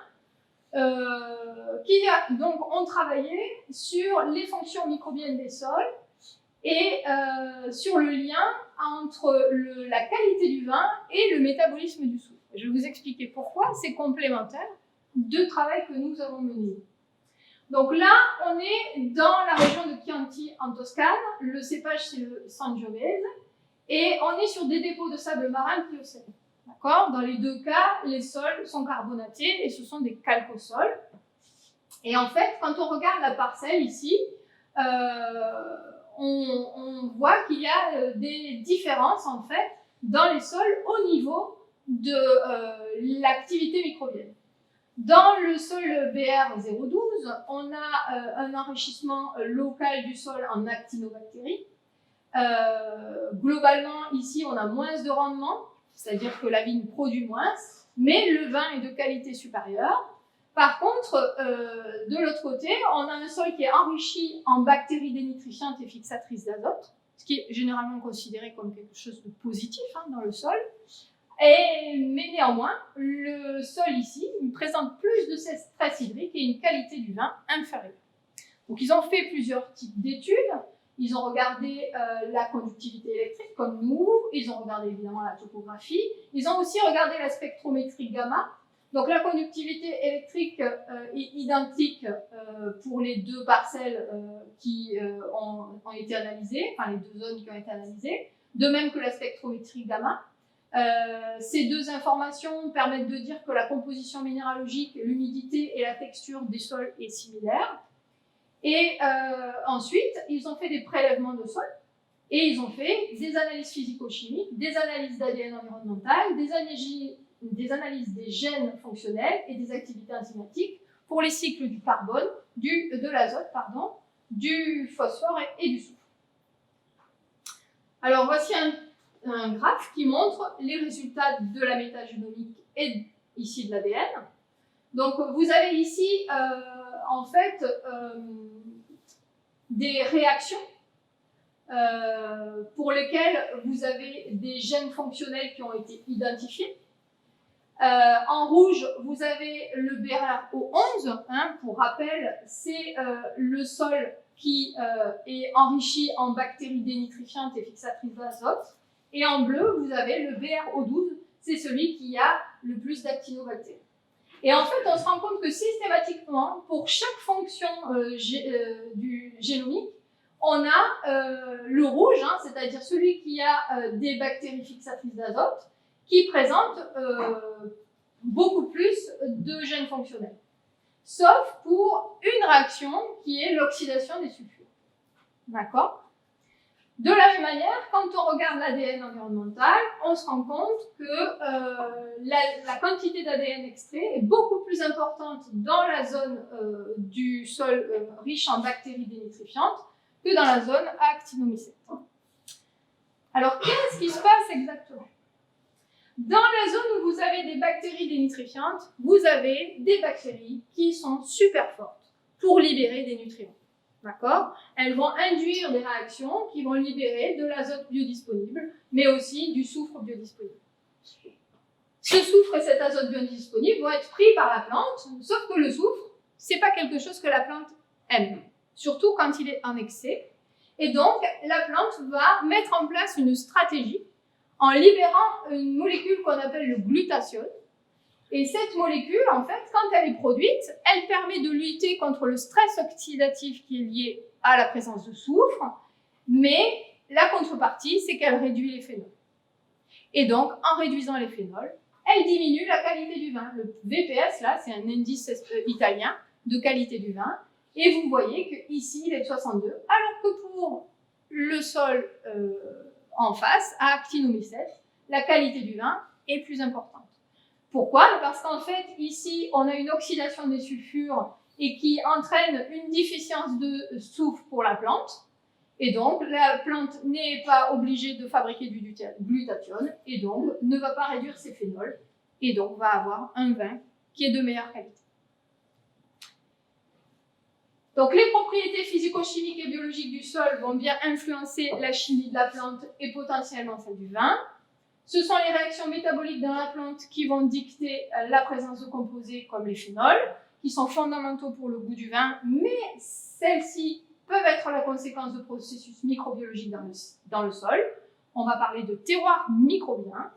qui ont travaillé sur les fonctions microbiennes des sols et sur le lien entre la qualité du vin et le métabolisme du soufre. Je vais vous expliquer pourquoi c'est complémentaire de travail que nous avons mené. Donc là, on est dans la région de Chianti en Toscane, le cépage c'est le Sangiovese, et on est sur des dépôts de sable marin pliocène. D'accord ? Dans les deux cas, les sols sont carbonatés et ce sont des calcosols. Et en fait, quand on regarde la parcelle ici, on voit qu'il y a des différences en fait dans les sols au niveau de l'activité microbienne. Dans le sol BR012, on a un enrichissement local du sol en actinobactéries. Globalement, ici, on a moins de rendement, c'est-à-dire que la vigne produit moins, mais le vin est de qualité supérieure. Par contre, de l'autre côté, on a un sol qui est enrichi en bactéries dénitrifiantes et fixatrices d'azote, ce qui est généralement considéré comme quelque chose de positif dans le sol. Mais néanmoins, le sol ici présente plus de stress hydrique et une qualité du vin inférieure. Donc ils ont fait plusieurs types d'études. Ils ont regardé la conductivité électrique comme nous, ils ont regardé évidemment la topographie, ils ont aussi regardé la spectrométrie gamma. Donc la conductivité électrique est identique pour les deux parcelles qui ont été analysées, enfin les deux zones qui ont été analysées, de même que la spectrométrie gamma. Ces deux informations permettent de dire que la composition minéralogique, l'humidité et la texture des sols est similaire. Et ensuite, ils ont fait des prélèvements de sol et ils ont fait des analyses physico-chimiques, des analyses d'ADN environnemental, des analyses des gènes fonctionnels et des activités enzymatiques pour les cycles du carbone, de l'azote, du phosphore et du soufre. Alors voici un graphe qui montre les résultats de la métagénomique et ici de l'ADN. Donc vous avez ici en fait des réactions pour lesquelles vous avez des gènes fonctionnels qui ont été identifiés. En rouge, vous avez le BRO11. Hein, pour rappel, c'est le sol qui est enrichi en bactéries dénitrifiantes et fixatrices d'azote. Et en bleu, vous avez le BRO12. C'est celui qui a le plus d'actinobactéries. Et en fait, on se rend compte que systématiquement, pour chaque fonction du génomique, on a le rouge, hein, c'est-à-dire celui qui a des bactéries fixatrices d'azote, qui présente beaucoup plus de gènes fonctionnels. Sauf pour une réaction qui est l'oxydation des sulfures. D'accord ? De la même manière, quand on regarde l'ADN environnemental, on se rend compte que la quantité d'ADN extrait est beaucoup plus importante dans la zone du sol riche en bactéries dénitrifiantes que dans la zone à actinomycète. Alors, qu'est-ce qui se passe exactement ? Dans la zone où vous avez des bactéries dénitrifiantes, vous avez des bactéries qui sont super fortes pour libérer des nutriments. D'accord ? Elles vont induire des réactions qui vont libérer de l'azote biodisponible, mais aussi du soufre biodisponible. Ce soufre et cet azote biodisponible vont être pris par la plante, sauf que le soufre, c'est pas quelque chose que la plante aime, surtout quand il est en excès. Et donc, la plante va mettre en place une stratégie en libérant une molécule qu'on appelle le glutathione. Et cette molécule, en fait, quand elle est produite, elle permet de lutter contre le stress oxydatif qui est lié à la présence de soufre, mais la contrepartie, c'est qu'elle réduit les phénols. Et donc, en réduisant les phénols, elle diminue la qualité du vin. Le VPS, là, c'est un indice italien de qualité du vin. Et vous voyez qu'ici, il est de 62, alors que pour le sol en face, à actinomycète, la qualité du vin est plus importante. Pourquoi ? Parce qu'en fait, ici, on a une oxydation des sulfures et qui entraîne une déficience de soufre pour la plante. Et donc, la plante n'est pas obligée de fabriquer du glutathione et donc ne va pas réduire ses phénols et donc va avoir un vin qui est de meilleure qualité. Donc, les propriétés physico-chimiques et biologiques du sol vont bien influencer la chimie de la plante et potentiellement celle du vin. Ce sont les réactions métaboliques dans la plante qui vont dicter la présence de composés comme les phénols, qui sont fondamentaux pour le goût du vin, mais celles-ci peuvent être la conséquence de processus microbiologiques dans le sol. On va parler de terroir microbien.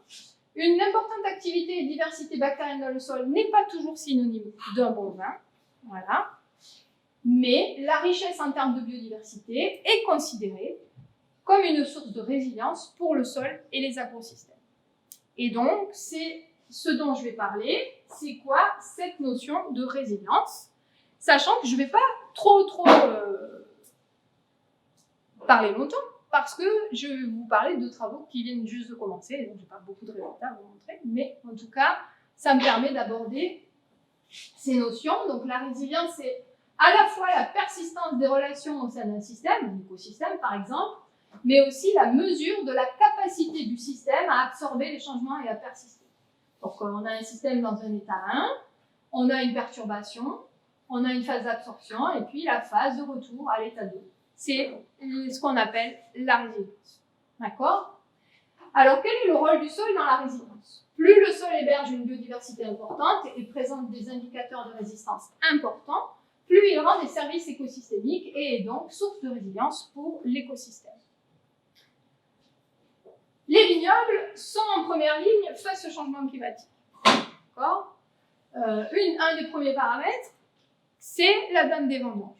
Une importante activité et diversité bactérienne dans le sol n'est pas toujours synonyme d'un bon vin. Voilà. Mais la richesse en termes de biodiversité est considérée comme une source de résilience pour le sol et les agrosystèmes. Et donc, c'est ce dont je vais parler, c'est quoi cette notion de résilience, sachant que je ne vais pas trop parler longtemps, parce que je vais vous parler de travaux qui viennent juste de commencer, donc je n'ai pas beaucoup de résultats à vous montrer, mais en tout cas, ça me permet d'aborder ces notions. Donc la résilience, c'est à la fois la persistance des relations au sein d'un système, un écosystème par exemple, mais aussi la mesure de la capacité du système à absorber les changements et à persister. Donc on a un système dans un état 1, on a une perturbation, on a une phase d'absorption et puis la phase de retour à l'état 2. C'est ce qu'on appelle la résilience. D'accord ? Alors quel est le rôle du sol dans la résilience ? Plus le sol héberge une biodiversité importante et présente des indicateurs de résistance importants, plus il rend des services écosystémiques et est donc source de résilience pour l'écosystème. Les vignobles sont en première ligne face au changement climatique. D'accord ? Un des premiers paramètres, c'est la date des vendanges.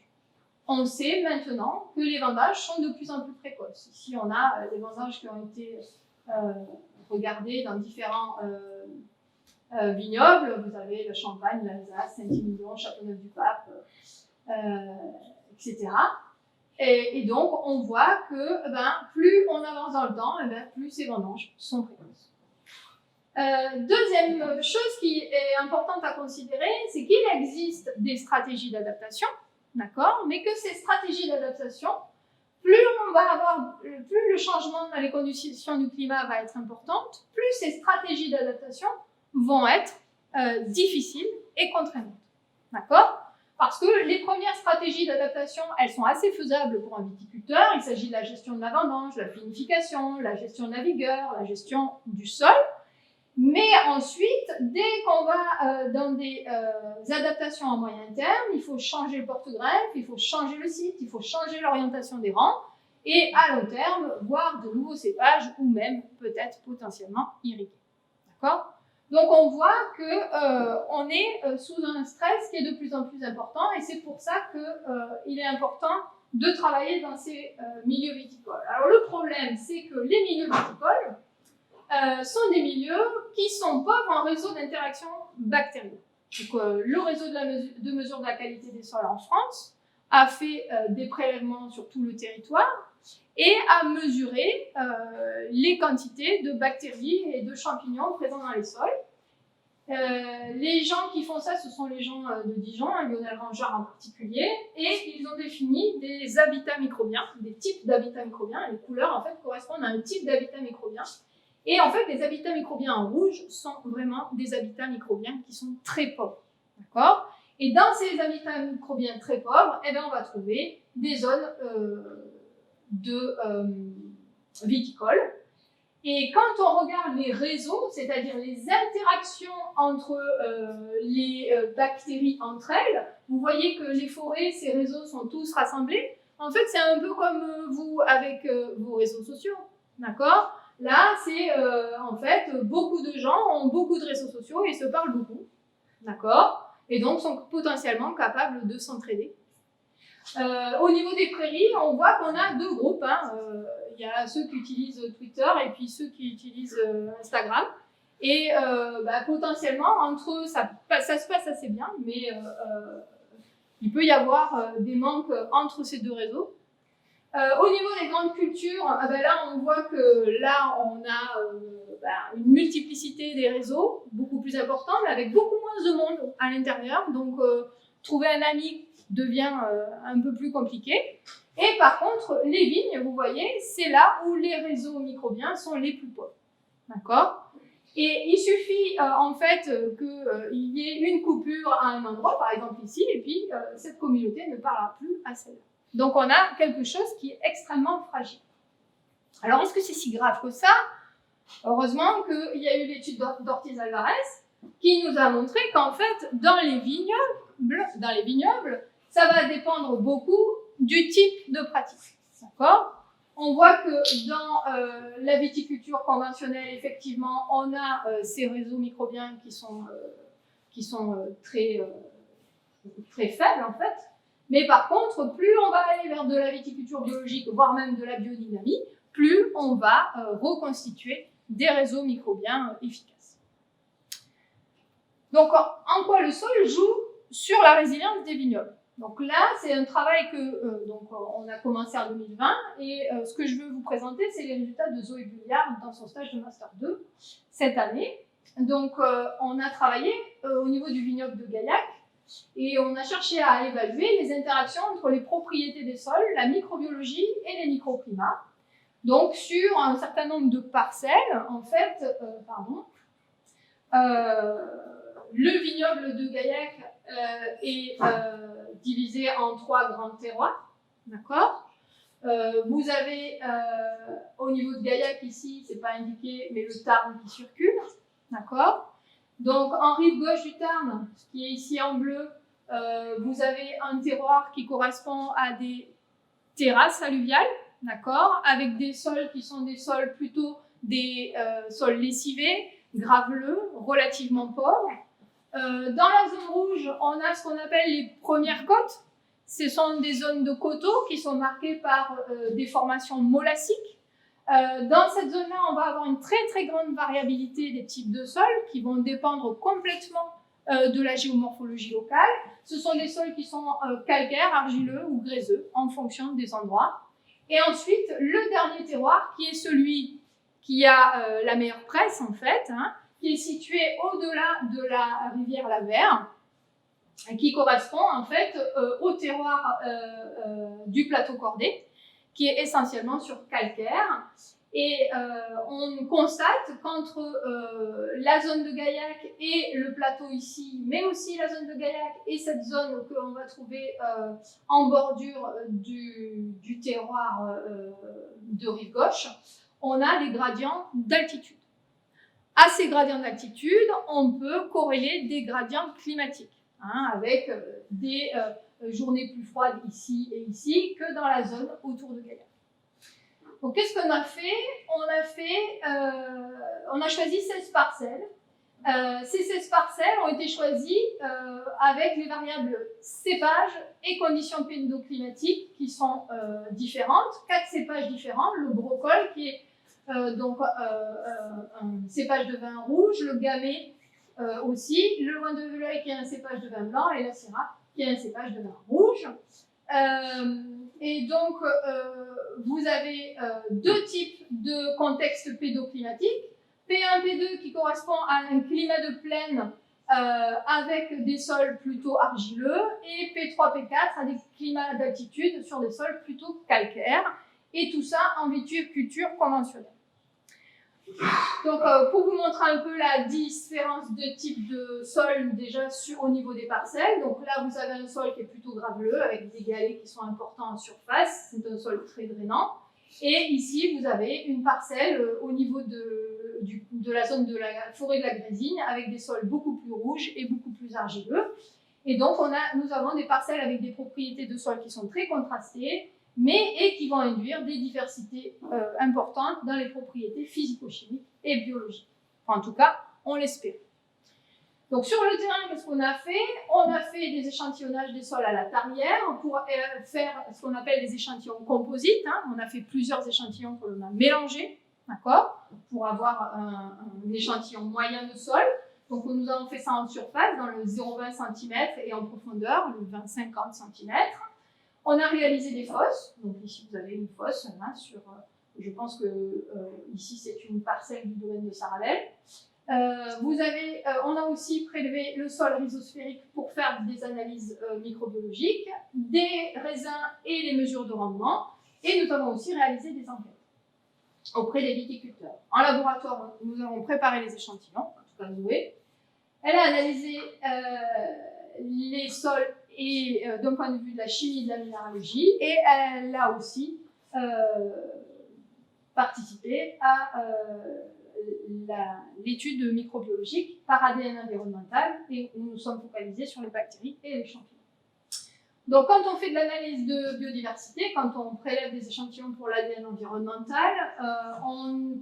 On sait maintenant que les vendages sont de plus en plus précoces. Ici, on a des vendages qui ont été regardés dans différents vignobles. Vous avez le Champagne, l'Alsace, Saint-Émilion, Châteauneuf-du-Pape, etc. Et donc, on voit que plus on avance dans le temps, plus ces vendanges sont précoces. Deuxième chose qui est importante à considérer, c'est qu'il existe des stratégies d'adaptation, d'accord, mais que ces stratégies d'adaptation, plus le changement dans les conditions du climat va être importante, plus ces stratégies d'adaptation vont être difficiles et contraignantes, d'accord ? Parce que les premières stratégies d'adaptation, elles sont assez faisables pour un viticulteur. Il s'agit de la gestion de la vendange, la vinification, la gestion de la vigueur, la gestion du sol. Mais ensuite, dès qu'on va dans des adaptations à moyen terme, il faut changer le porte-greffe, il faut changer le site, il faut changer l'orientation des rangs, et à long terme, voir de nouveaux cépages ou même peut-être potentiellement irriguer. D'accord ? Donc on voit qu'on est sous un stress qui est de plus en plus important, et c'est pour ça qu'il est important de travailler dans ces milieux viticoles. Alors le problème, c'est que les milieux viticoles sont des milieux qui sont pauvres en réseau d'interaction bactérienne. Donc, le réseau de mesure de la qualité des sols en France a fait des prélèvements sur tout le territoire et a mesuré les quantités de bactéries et de champignons présents dans les sols. Les gens qui font ça, ce sont les gens de Dijon, Lionel Rangard en particulier, et ils ont défini des habitats microbiens, des types d'habitats microbiens, et les couleurs en fait correspondent à un type d'habitat microbien. Et en fait, les habitats microbiens en rouge sont vraiment des habitats microbiens qui sont très pauvres. D'accord ? Et dans ces habitats microbiens très pauvres, eh bien, on va trouver des zones viticoles. Et quand on regarde les réseaux, c'est-à-dire les interactions entre les bactéries entre elles, vous voyez que les forêts, ces réseaux sont tous rassemblés. En fait, c'est un peu comme vous avec vos réseaux sociaux. D'accord ? Là, c'est en fait, beaucoup de gens ont beaucoup de réseaux sociaux et se parlent beaucoup, d'accord ? Et donc sont potentiellement capables de s'entraider. Au niveau des prairies, on voit qu'on a deux groupes. Il y a ceux qui utilisent Twitter et puis ceux qui utilisent Instagram. Et potentiellement, entre eux, ça se passe assez bien, mais il peut y avoir des manques entre ces deux réseaux. Au niveau des grandes cultures, là on voit que là on a une multiplicité des réseaux beaucoup plus importante, mais avec beaucoup moins de monde à l'intérieur. Donc trouver un ami devient un peu plus compliqué. Et par contre, les vignes, vous voyez, c'est là où les réseaux microbiens sont les plus pauvres. D'accord ? Et il suffit en fait qu'il y ait une coupure à un endroit, par exemple ici, et puis cette communauté ne parlera plus à celle-là. Donc on a quelque chose qui est extrêmement fragile. Alors est-ce que c'est si grave que ça ? Heureusement qu'il y a eu l'étude d'Ortiz Alvarez qui nous a montré qu'en fait dans les vignobles, ça va dépendre beaucoup du type de pratique. D'accord ? On voit que dans la viticulture conventionnelle, effectivement, on a ces réseaux microbiens qui sont très faibles en fait. Mais par contre, plus on va aller vers de la viticulture biologique, voire même de la biodynamie, plus on va reconstituer des réseaux microbiens efficaces. Donc, en quoi le sol joue sur la résilience des vignobles ? Donc là, c'est un travail que on a commencé en 2020, et ce que je veux vous présenter, c'est les résultats de Zoé Bulliard dans son stage de Master 2 cette année. Donc, on a travaillé au niveau du vignoble de Gaillac, et on a cherché à évaluer les interactions entre les propriétés des sols, la microbiologie et les microclimats. Donc, sur un certain nombre de parcelles, en fait, le vignoble de Gaillac est divisé en 3 grands terroirs. D'accord ? Vous avez, au niveau de Gaillac, ici, c'est pas indiqué, mais le Tarn qui circule. D'accord ? Donc, en rive gauche du Tarn, ce qui est ici en bleu, vous avez un terroir qui correspond à des terrasses alluviales, d'accord, avec des sols qui sont des sols plutôt des sols lessivés, graveleux, relativement pauvres. Dans la zone rouge, on a ce qu'on appelle les premières côtes. Ce sont des zones de coteaux qui sont marquées par des formations molassiques. Dans cette zone-là, on va avoir une très très grande variabilité des types de sols qui vont dépendre complètement de la géomorphologie locale. Ce sont des sols qui sont calcaires, argileux ou gréseux en fonction des endroits. Et ensuite, le dernier terroir qui est celui qui a la meilleure presse en fait, qui est situé au-delà de la rivière Lavère, qui correspond en fait au terroir du plateau cordé, qui est essentiellement sur calcaire. Et on constate qu'entre la zone de Gaillac et le plateau ici, mais aussi la zone de Gaillac et cette zone que l'on va trouver en bordure du terroir de rive gauche, on a des gradients d'altitude. à ces gradients d'altitude, on peut corréler des gradients climatiques, hein, avec des journées plus froides ici et ici que dans la zone autour de Gaïa. Donc, qu'est-ce qu'on a fait? On a choisi 16 parcelles. Ces 16 parcelles ont été choisies avec les variables cépage et conditions pédoclimatiques qui sont différentes. 4 cépages différents, le brocol qui est donc un cépage de vin rouge, le gamay aussi, le loin de Veuleil qui est un cépage de vin blanc et la syrah qui est un cépage de vin rouge. Et donc, vous avez deux types de contextes pédoclimatiques. P1, P2 qui correspond à un climat de plaine avec des sols plutôt argileux et P3, P4 à des climats d'altitude sur des sols plutôt calcaires et tout ça en viticulture conventionnelle. Donc, pour vous montrer un peu la différence de type de sol déjà au niveau des parcelles, donc là vous avez un sol qui est plutôt graveleux avec des galets qui sont importants en surface, c'est un sol très drainant. Et ici vous avez une parcelle au niveau de la zone de la forêt de la Grésine avec des sols beaucoup plus rouges et beaucoup plus argileux. Et donc nous avons des parcelles avec des propriétés de sol qui sont très contrastées, mais qui vont induire des diversités importantes dans les propriétés physico-chimiques et biologiques. Enfin, en tout cas, on l'espère. Donc sur le terrain, qu'est-ce qu'on a fait? On a fait des échantillonnages des sols à la tarière pour faire ce qu'on appelle des échantillons composites. Hein. On a fait plusieurs échantillons que l'on a mélangés, d'accord, pour avoir un échantillon moyen de sol. Donc nous avons fait ça en surface, dans le 0,20 cm et en profondeur, le 20-50 cm. On a réalisé des fosses, donc ici vous avez une fosse, hein, je pense que ici c'est une parcelle du domaine de Saravel. On a aussi prélevé le sol rhizosphérique pour faire des analyses microbiologiques, des raisins et les mesures de rendement, et nous avons aussi réalisé des enquêtes auprès des viticulteurs. En laboratoire, nous avons préparé les échantillons, en tout cas Zoé. Elle a analysé les sols et d'un point de vue de la chimie et de la minéralogie, et elle a aussi participé à l'étude microbiologique par ADN environnemental, et où nous sommes focalisés sur les bactéries et les champignons. Donc quand on fait de l'analyse de biodiversité, quand on prélève des échantillons pour l'ADN environnemental, on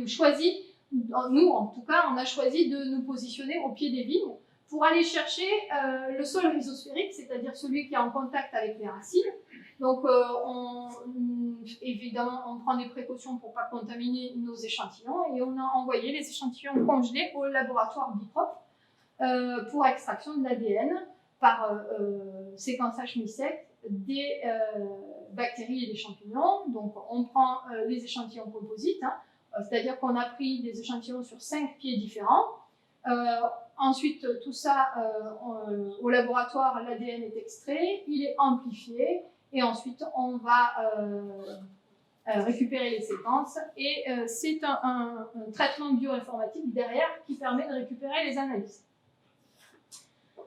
choisit, nous en tout cas, on a choisi de nous positionner au pied des vignes pour aller chercher le sol rhizosphérique, c'est-à-dire celui qui est en contact avec les racines. Donc, évidemment, on prend des précautions pour ne pas contaminer nos échantillons et on a envoyé les échantillons congelés au laboratoire Bicrop pour extraction de l'ADN par séquençage MISEC des bactéries et des champignons. Donc, on prend les échantillons composites, hein, c'est-à-dire qu'on a pris des échantillons sur 5 pieds différents. Ensuite, tout ça, au laboratoire, l'ADN est extrait, il est amplifié, et ensuite, on va récupérer les séquences, et c'est un traitement bioinformatique derrière qui permet de récupérer les analyses.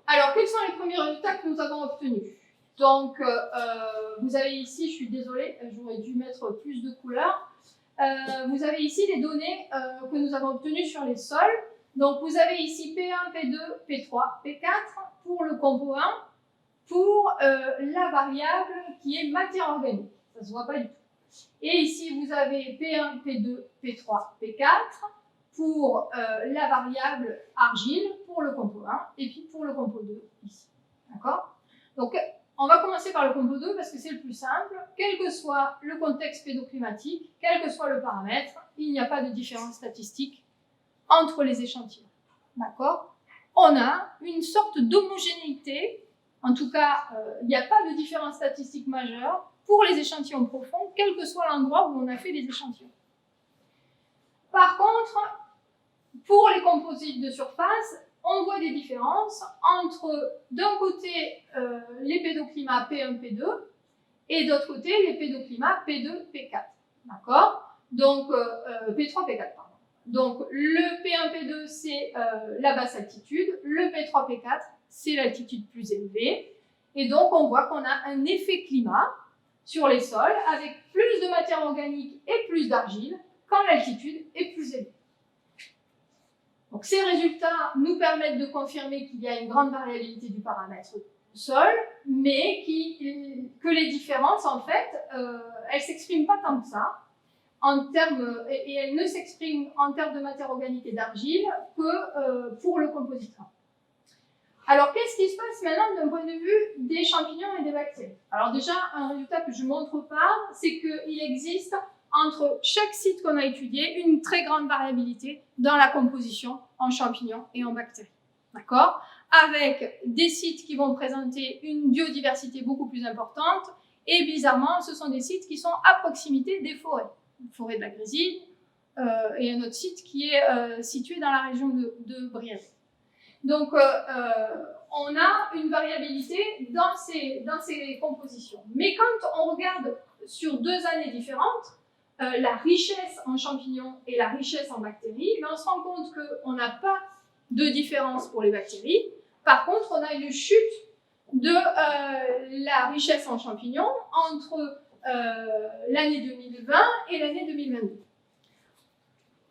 Alors, quels sont les premiers résultats que nous avons obtenus? Donc, vous avez ici, je suis désolée, j'aurais dû mettre plus de couleurs. Vous avez ici les données que nous avons obtenues sur les sols. Donc, vous avez ici P1, P2, P3, P4 pour le compo 1, pour la variable qui est matière organique. Ça ne se voit pas du tout. Et ici, vous avez P1, P2, P3, P4 pour la variable argile pour le compo 1 et puis pour le compo 2 ici. D'accord? Donc, on va commencer par le compo 2 parce que c'est le plus simple. Quel que soit le contexte pédoclimatique, quel que soit le paramètre, il n'y a pas de différence statistique entre les échantillons. D'accord? On a une sorte d'homogénéité, en tout cas, il n'y a pas de différence statistique majeure pour les échantillons profonds, quel que soit l'endroit où on a fait les échantillons. Par contre, pour les composites de surface, on voit des différences entre, d'un côté, les pédoclimats P1, P2, et d'autre côté, les pédoclimats P2, P4. D'accord? Donc, P3, P4, pardon. Donc, le P1, P2, c'est la basse altitude. Le P3, P4, c'est l'altitude plus élevée. Et donc, on voit qu'on a un effet climat sur les sols avec plus de matière organique et plus d'argile quand l'altitude est plus élevée. Donc ces résultats nous permettent de confirmer qu'il y a une grande variabilité du paramètre sol, mais que les différences, en fait, elles s'expriment pas tant que ça, et elles ne s'expriment en termes de matière organique et d'argile que pour le compositeur. Alors, qu'est-ce qui se passe maintenant d'un point de vue des champignons et des bactéries? Alors déjà, un résultat que je ne montre pas, c'est qu'il existe entre chaque site qu'on a étudié une très grande variabilité dans la composition en champignons et en bactéries. D'accord? Avec des sites qui vont présenter une biodiversité beaucoup plus importante, et bizarrement, ce sont des sites qui sont à proximité des forêts. Une forêt de la Grésille et un autre site qui est situé dans la région de Briançon. Donc, on a une variabilité dans ces compositions. Mais quand on regarde sur 2 années différentes, la richesse en champignons et la richesse en bactéries, mais on se rend compte qu'on n'a pas de différence pour les bactéries. Par contre, on a une chute de la richesse en champignons entre l'année 2020 et l'année 2022.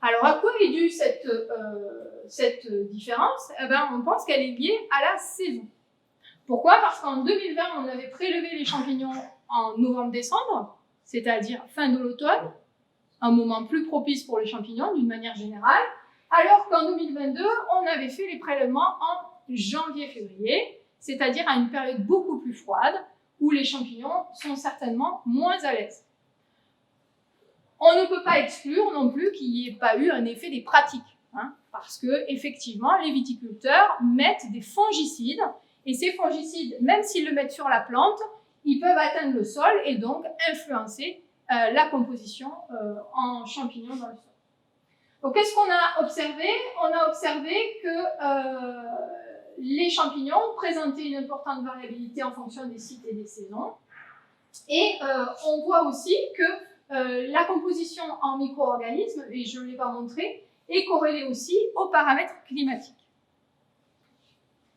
Alors, à quoi est due cette différence? Eh ben, on pense qu'elle est liée à la saison. Pourquoi? Parce qu'en 2020, on avait prélevé les champignons en novembre-décembre, c'est-à-dire fin de l'automne, un moment plus propice pour les champignons d'une manière générale, alors qu'en 2022, on avait fait les prélèvements en janvier-février, c'est-à-dire à une période beaucoup plus froide, où les champignons sont certainement moins à l'aise. On ne peut pas exclure non plus qu'il n'y ait pas eu un effet des pratiques, parce que effectivement, les viticulteurs mettent des fongicides, et ces fongicides, même s'ils le mettent sur la plante, ils peuvent atteindre le sol et donc influencer la composition en champignons dans le sol. Donc, qu'est-ce qu'on a observé? On a observé que les champignons présentaient une importante variabilité en fonction des sites et des saisons. Et on voit aussi que la composition en micro-organismes, et je ne l'ai pas montré, est corrélée aussi aux paramètres climatiques.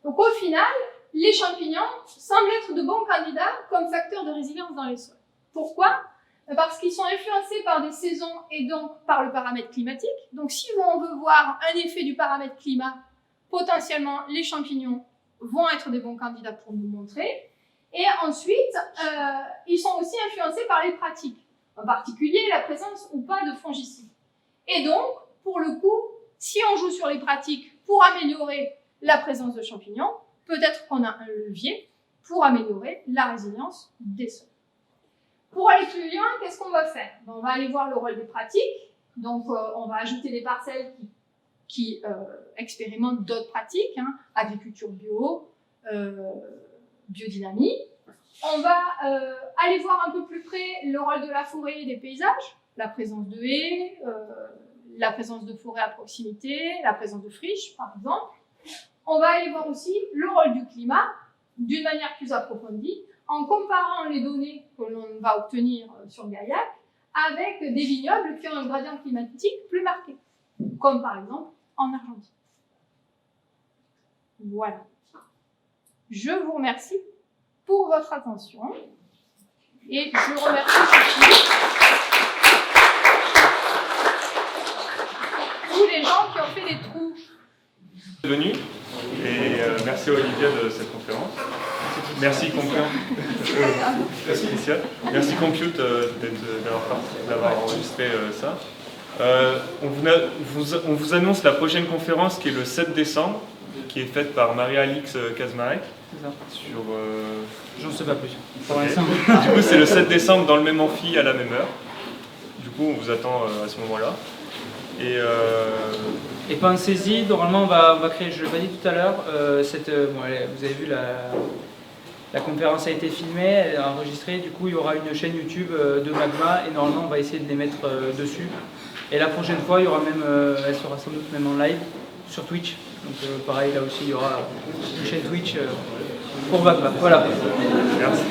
Donc, au final, les champignons semblent être de bons candidats comme facteurs de résilience dans les sols. Pourquoi? Parce qu'ils sont influencés par des saisons et donc par le paramètre climatique. Donc, si on veut voir un effet du paramètre climat, potentiellement, les champignons vont être des bons candidats pour nous montrer. Et ensuite, ils sont aussi influencés par les pratiques, en particulier la présence ou pas de fongicides. Et donc, pour le coup, si on joue sur les pratiques pour améliorer la présence de champignons, peut-être qu'on a un levier pour améliorer la résilience des sols. Pour aller plus loin, qu'est-ce qu'on va faire? On va aller voir le rôle des pratiques. Donc, on va ajouter des parcelles qui expérimentent d'autres pratiques, agriculture bio, biodynamie. On va aller voir un peu plus près le rôle de la forêt et des paysages, la présence de haies, la présence de forêts à proximité, la présence de friches, par exemple. On va aller voir aussi le rôle du climat d'une manière plus approfondie, en comparant les données que l'on va obtenir sur Gaillac avec des vignobles qui ont un gradient climatique plus marqué, comme par exemple en Argentine. Voilà. Je vous remercie pour votre attention et je remercie tous les gens qui ont fait des trous. Venu et merci à Olivia de cette conférence. Merci Compute. Merci Compute d'avoir enregistré ça. On vous annonce la prochaine conférence qui est le 7 décembre, qui est faite par Marie-Alix Kazmarek. Sur. J'en sais pas plus. Okay. Du coup, c'est le 7 décembre dans le même amphi à la même heure. Du coup, on vous attend à ce moment-là. Et pensez-y, normalement on va créer, je ne l'ai pas dit tout à l'heure, vous avez vu la conférence a été filmée, elle est enregistrée, du coup il y aura une chaîne YouTube de Magma et normalement on va essayer de les mettre dessus. Et la prochaine fois, il y aura même, elle sera sans doute même en live sur Twitch. Donc pareil, là aussi il y aura une chaîne Twitch pour Magma. Voilà. Merci.